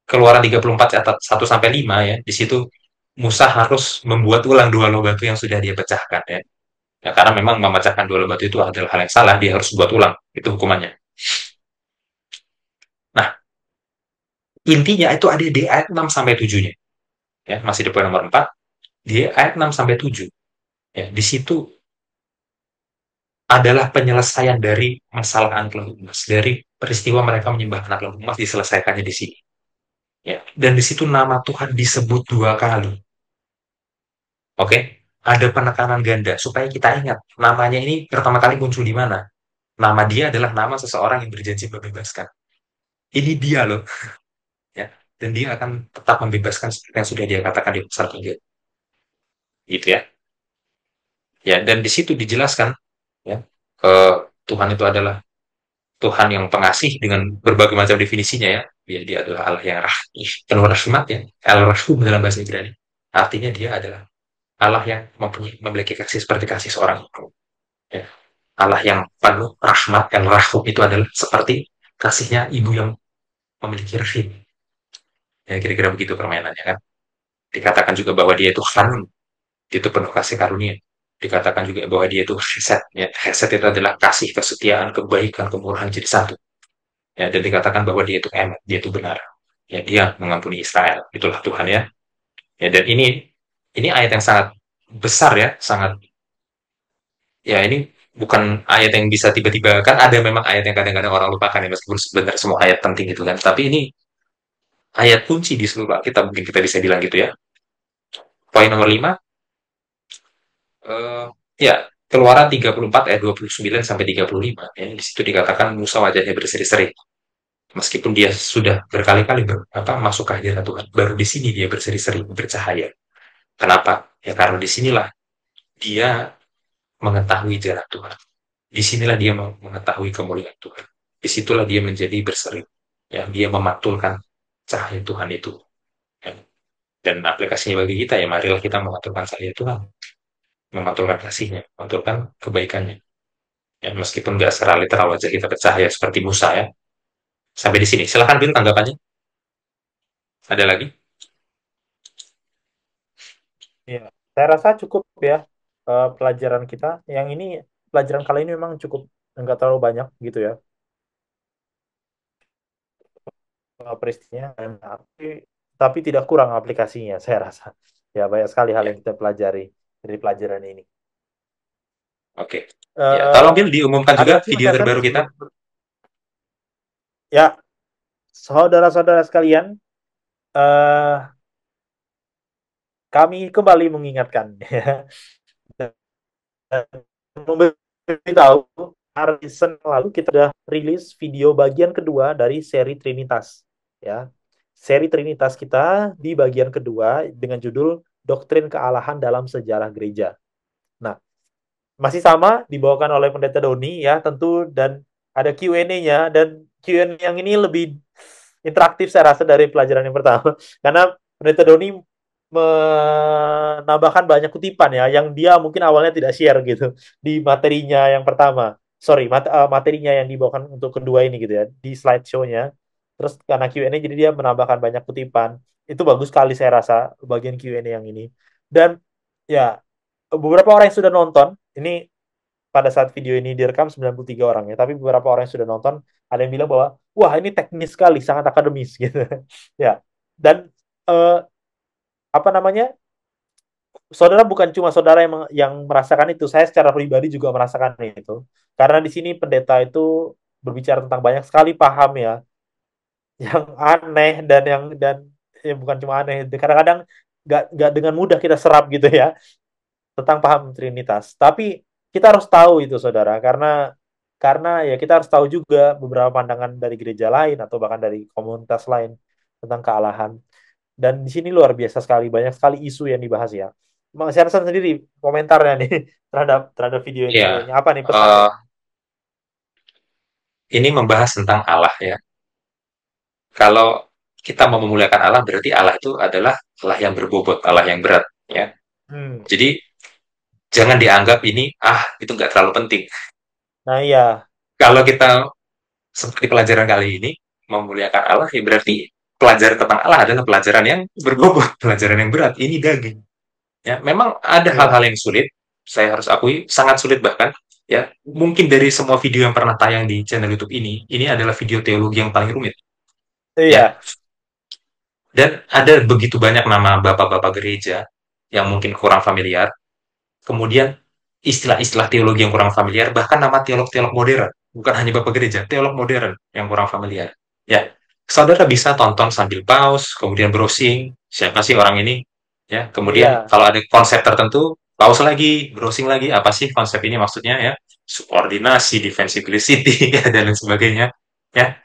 Keluaran 34 catat 1 sampai 5 ya. Di situ Musa harus membuat ulang dua loh batu yang sudah dia pecahkan ya. Ya, karena memang memecahkan dua loh batu itu adalah hal yang salah, dia harus buat ulang. Itu hukumannya. Nah, intinya itu ada di ayat 6 sampai 7-nya. Ya, masih di poin nomor 4, di ayat 6 sampai 7. Ya, di situ adalah penyelesaian dari masalah anak lembu emas, dari peristiwa mereka menyembah anak lembu emas diselesaikannya di sini. Ya, dan di situ nama Tuhan disebut dua kali. Oke, ada penekanan ganda supaya kita ingat namanya ini pertama kali muncul di mana. Nama dia adalah nama seseorang yang berjanji membebaskan. Ini dia loh, ya. Dan dia akan tetap membebaskan seperti yang sudah dia katakan di pasal 3. Gitu ya. Ya, dan di situ dijelaskan ya, Tuhan itu adalah Tuhan yang pengasih dengan berbagai macam definisinya ya. Dia adalah Allah yang penuh rahmat ya. Al-Rahum dalam bahasa Ibrani. Artinya dia adalah Allah yang memiliki kasih seperti kasih seorang ibu. Ya. Allah yang penuh rahmat, Al-Rahum itu adalah seperti kasihnya ibu yang memiliki rahim. Ya kira-kira begitu permainannya kan. Dikatakan juga bahwa dia itu Hanun, itu penuh kasih karunia. Dikatakan juga bahwa dia itu Hesed. Ya. Hesed itu adalah kasih, kesetiaan, kebaikan, kemurahan jadi satu. Ya, dan dikatakan bahwa dia itu emet, dia itu benar. Ya, dia mengampuni Israel. Itulah Tuhan ya. Ya, dan ini ayat yang sangat besar ya, sangat ya ini bukan ayat yang bisa tiba-tiba, kan ada memang ayat yang kadang-kadang orang lupakan ya, meskipun sebenarnya semua ayat penting gitu kan. Tapi ini ayat kunci di seluruh kita, mungkin kita bisa bilang gitu ya. Poin nomor 5, eh, ya, Keluaran 34 ayat 29 sampai 35. Ya, di situ dikatakan Musa wajahnya berseri-seri. Meskipun dia sudah berkali-kali masuk ke hadirat Tuhan, baru di sini dia berseri-seri, bercahaya. Kenapa? Ya karena disinilah dia mengetahui jarak Tuhan. Disinilah dia mengetahui kemuliaan Tuhan. Disitulah dia menjadi berseri. Ya, dia memantulkan cahaya Tuhan itu. Ya. Dan aplikasinya bagi kita ya, marilah kita memantulkan cahaya Tuhan, memantulkan kasihnya, memantulkan kebaikannya. Ya, meskipun nggak secara literal wajah kita bercahaya seperti Musa ya. Sampai di sini. Silahkan Bill tanggapannya. Ada lagi? Ya, saya rasa cukup ya pelajaran kita. Yang ini pelajaran kali ini memang cukup nggak terlalu banyak gitu ya peristinya, tapi tidak kurang aplikasinya saya rasa. Ya banyak sekali hal Ya, yang kita pelajari dari pelajaran ini. oke. Ya, eh tolong Bill diumumkan ada juga lagi Mas video Hasan terbaru kita. sebelum ya saudara-saudara sekalian, eh kami kembali mengingatkan ya memberitahu hari Senin lalu kita sudah rilis video bagian kedua dari seri Trinitas ya. Seri Trinitas kita di bagian kedua dengan judul Doktrin Kealahan dalam Sejarah Gereja. Nah, masih sama dibawakan oleh Pendeta Doni ya tentu, dan ada Q&A-nya, dan Q&A yang ini lebih interaktif saya rasa dari pelajaran yang pertama karena Pendeta Doni menambahkan banyak kutipan ya yang dia mungkin awalnya tidak share gitu di materinya yang pertama. Sorry, materinya yang dibawakan untuk kedua ini gitu ya di slideshow-nya. Terus karena Q&A jadi dia menambahkan banyak kutipan. Itu bagus sekali saya rasa bagian Q&A yang ini. Dan ya beberapa orang yang sudah nonton ini pada saat video ini direkam 93 orang ya, tapi beberapa orang yang sudah nonton ada yang bilang bahwa wah ini teknis sekali, sangat akademis gitu. Ya. Dan eh, apa namanya? Saudara bukan cuma saudara yang merasakan itu, saya secara pribadi juga merasakan itu. Karena di sini pendeta itu berbicara tentang banyak sekali paham ya, yang aneh dan ya bukan cuma aneh, kadang-kadang nggak dengan mudah kita serap gitu ya tentang paham Trinitas. Tapi kita harus tahu itu, saudara, karena ya kita harus tahu juga beberapa pandangan dari gereja lain atau bahkan dari komunitas lain tentang kealahan. Dan di sini luar biasa sekali, banyak sekali isu yang dibahas ya. Mas Yarsan sendiri komentarnya nih terhadap video ini Ya, kayaknya apa nih pesannya? eh, ini membahas tentang Allah ya. Kalau kita mau memuliakan Allah, berarti Allah itu adalah Allah yang berbobot, Allah yang berat ya. Hmm. Jadi jangan dianggap ini itu nggak terlalu penting. Nah iya, Kalau kita seperti pelajaran kali ini memuliakan Allah, ya berarti pelajaran tentang Allah adalah pelajaran yang berbobot, pelajaran yang berat. Ini daging. Ya, memang ada hal-hal iya, yang sulit. Saya harus akui sangat sulit bahkan. Ya, mungkin dari semua video yang pernah tayang di channel YouTube ini adalah video teologi yang paling rumit. Ya, iya, dan ada begitu banyak nama bapak-bapak gereja yang mungkin kurang familiar. Kemudian istilah-istilah teologi yang kurang familiar, bahkan nama teolog-teolog modern, bukan hanya bapak gereja, teolog modern yang kurang familiar. Ya, saudara bisa tonton sambil pause, kemudian browsing, siapa sih orang ini? Ya, kemudian iya, kalau ada konsep tertentu, pause lagi, browsing lagi, apa sih konsep ini maksudnya ya? Subordinasi, defensibility, ya, dan lain sebagainya. Ya,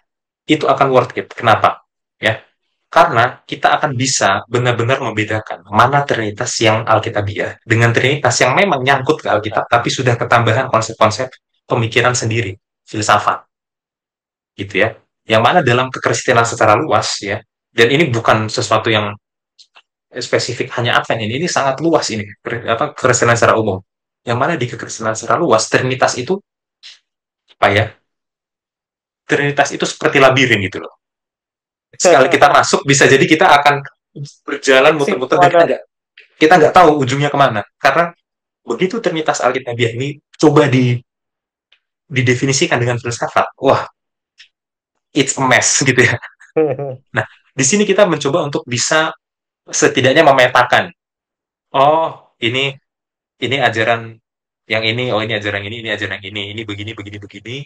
itu akan worth it. Kenapa? Ya, karena kita akan bisa benar-benar membedakan mana Trinitas yang Alkitabiah dengan Trinitas yang memang nyangkut ke benar. Alkitab, tapi sudah ketambahan konsep-konsep pemikiran sendiri, filsafat, gitu ya. Yang mana dalam kekristenan secara luas ya, dan ini bukan sesuatu yang spesifik hanya Advent ini sangat luas ini, kekristenan secara umum. Yang mana di kekristenan secara luas, Trinitas itu apa ya? Trinitas itu seperti labirin gitu loh. Sekali kita masuk, bisa jadi kita akan berjalan Fixing muter-muter dan pada kita nggak tahu ujungnya kemana. Karena begitu Trinitas Alkitabiah ini coba didefinisikan dengan filsafat, wah, it's a mess gitu ya. Nah, di sini kita mencoba untuk bisa setidaknya memetakan, oh, ini ajaran yang ini, oh ini ajaran ini ajaran ini begini, begini, begini.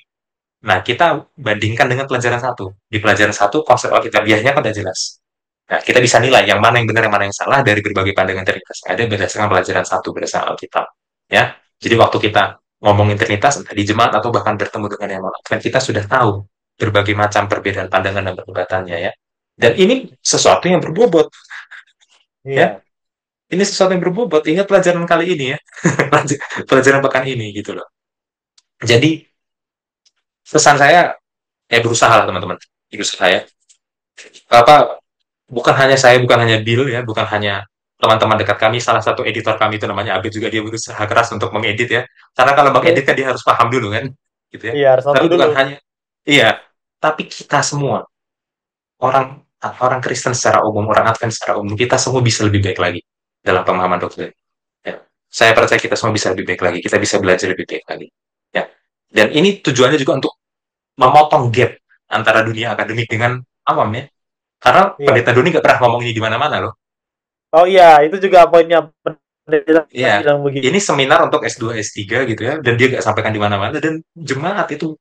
Nah, kita bandingkan dengan pelajaran satu. Di pelajaran satu, konsep Alkitabiahnya kan udah jelas. Nah, kita bisa nilai yang mana yang benar, yang mana yang salah dari berbagai pandangan Trinitas yang ada berdasarkan pelajaran satu, berdasarkan Alkitab. Ya, jadi waktu kita ngomongin Trinitas, entah di jemaat atau bahkan bertemu dengan yang non Advent, kita sudah tahu berbagai macam perbedaan pandangan dan perdebatannya ya. Dan ini sesuatu yang berbobot ya. Iya, Ini sesuatu yang berbobot. Ingat pelajaran kali ini ya, pelajaran pekan ini gitu loh. Jadi pesan saya berusaha lah teman-teman, berusaha ya. Apa bukan hanya Bill ya, bukan hanya teman-teman dekat kami, salah satu editor kami itu namanya Abid juga dia berusaha keras untuk mengedit ya. Karena kalau mengedit kan dia harus paham dulu kan, gitu ya. iya harus Tapi nonton dulu. bukan hanya iya, tapi kita semua orang orang Kristen secara umum, orang Advent secara umum, kita semua bisa lebih baik lagi dalam pemahaman doktrin. Ya. Saya percaya kita semua bisa lebih baik lagi, kita bisa belajar lebih baik lagi. Ya. Dan ini tujuannya juga untuk memotong gap antara dunia akademik dengan awam ya. Karena Iya. pendeta Doni nggak pernah ngomong ini di mana-mana loh. Oh iya, itu juga poinnya pendeta Iya, bilang begitu. ini seminar untuk S2, S3 gitu ya, dan dia nggak sampaikan di mana-mana, dan jemaat itu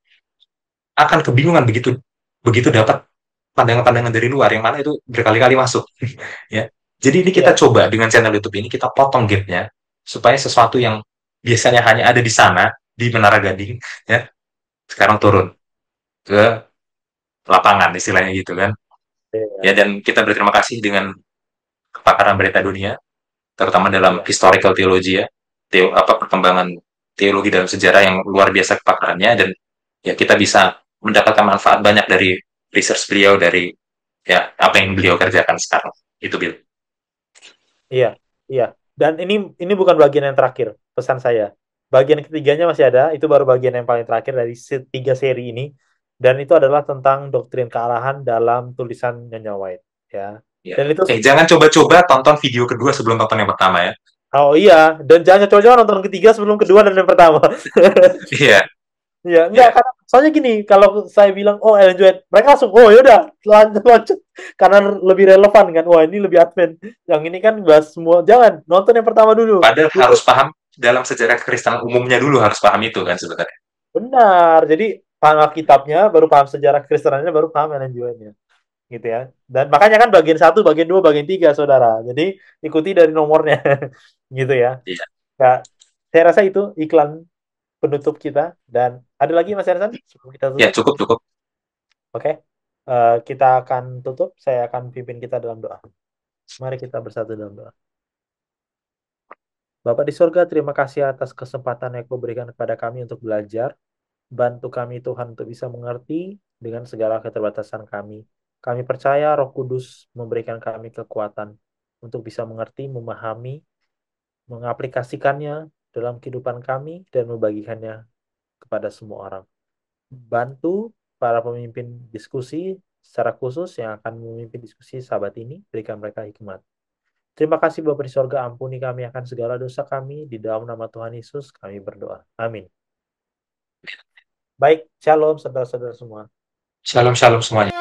akan kebingungan begitu begitu dapat pandangan-pandangan dari luar yang mana itu berkali-kali masuk ya. Jadi ini kita Iya, coba dengan channel YouTube ini kita potong gapnya supaya sesuatu yang biasanya hanya ada di sana di Menara Gading ya sekarang turun ke lapangan istilahnya gitu kan iya, ya. Dan kita berterima kasih dengan kepakaran berita dunia terutama dalam iya, historical theology ya, perkembangan teologi dalam sejarah yang luar biasa kepakarannya. Dan ya kita bisa mendapatkan manfaat banyak dari research beliau, dari ya apa yang beliau kerjakan sekarang itu Bill. iya, iya. Dan ini bukan bagian yang terakhir pesan saya. Bagian ketiganya masih ada, itu baru bagian yang paling terakhir dari tiga seri ini. Dan itu adalah tentang doktrin kealahan dalam tulisan Nyonya White. Ya. Ya. Dan itu, Jangan coba-coba tonton video kedua sebelum tonton yang pertama ya. oh iya, dan jangan coba-coba nonton ketiga sebelum kedua dan yang pertama. Iya. Iya, enggak Iya. karena soalnya gini, kalau saya bilang oh Ellen White, mereka langsung oh yaudah lanjut lanjut karena lebih relevan kan. Wah, ini lebih advent. Yang ini kan bahas semua. Jangan nonton yang pertama dulu. Padahal Itu harus paham dalam sejarah Kristen umumnya dulu harus paham itu kan sebenarnya. benar. Jadi paham Alkitabnya, baru paham sejarah Kristenannya, baru paham Ellen White-nya. Gitu ya. Dan makanya kan bagian satu, bagian dua, bagian tiga, saudara. Jadi ikuti dari nomornya. Gitu ya. Iya. Kak, saya rasa itu iklan penutup kita. Dan ada lagi Mas Ersan sebelum kita Ya tutup? cukup cukup. Oke, kita akan tutup. Saya akan pimpin kita dalam doa. Mari kita bersatu dalam doa. Bapak di surga, terima kasih atas kesempatan yang kau berikan kepada kami untuk belajar. Bantu kami Tuhan untuk bisa mengerti dengan segala keterbatasan kami. Kami percaya Roh Kudus memberikan kami kekuatan untuk bisa mengerti, memahami, mengaplikasikannya dalam kehidupan kami dan membagikannya kepada semua orang. Bantu para pemimpin diskusi secara khusus yang akan memimpin diskusi sahabat ini, berikan mereka hikmat. Terima kasih Bapa di sorga, ampuni kami akan segala dosa kami. Di dalam nama Tuhan Yesus kami berdoa. Amin. Baik, shalom saudara-saudara semua. Shalom shalom semuanya.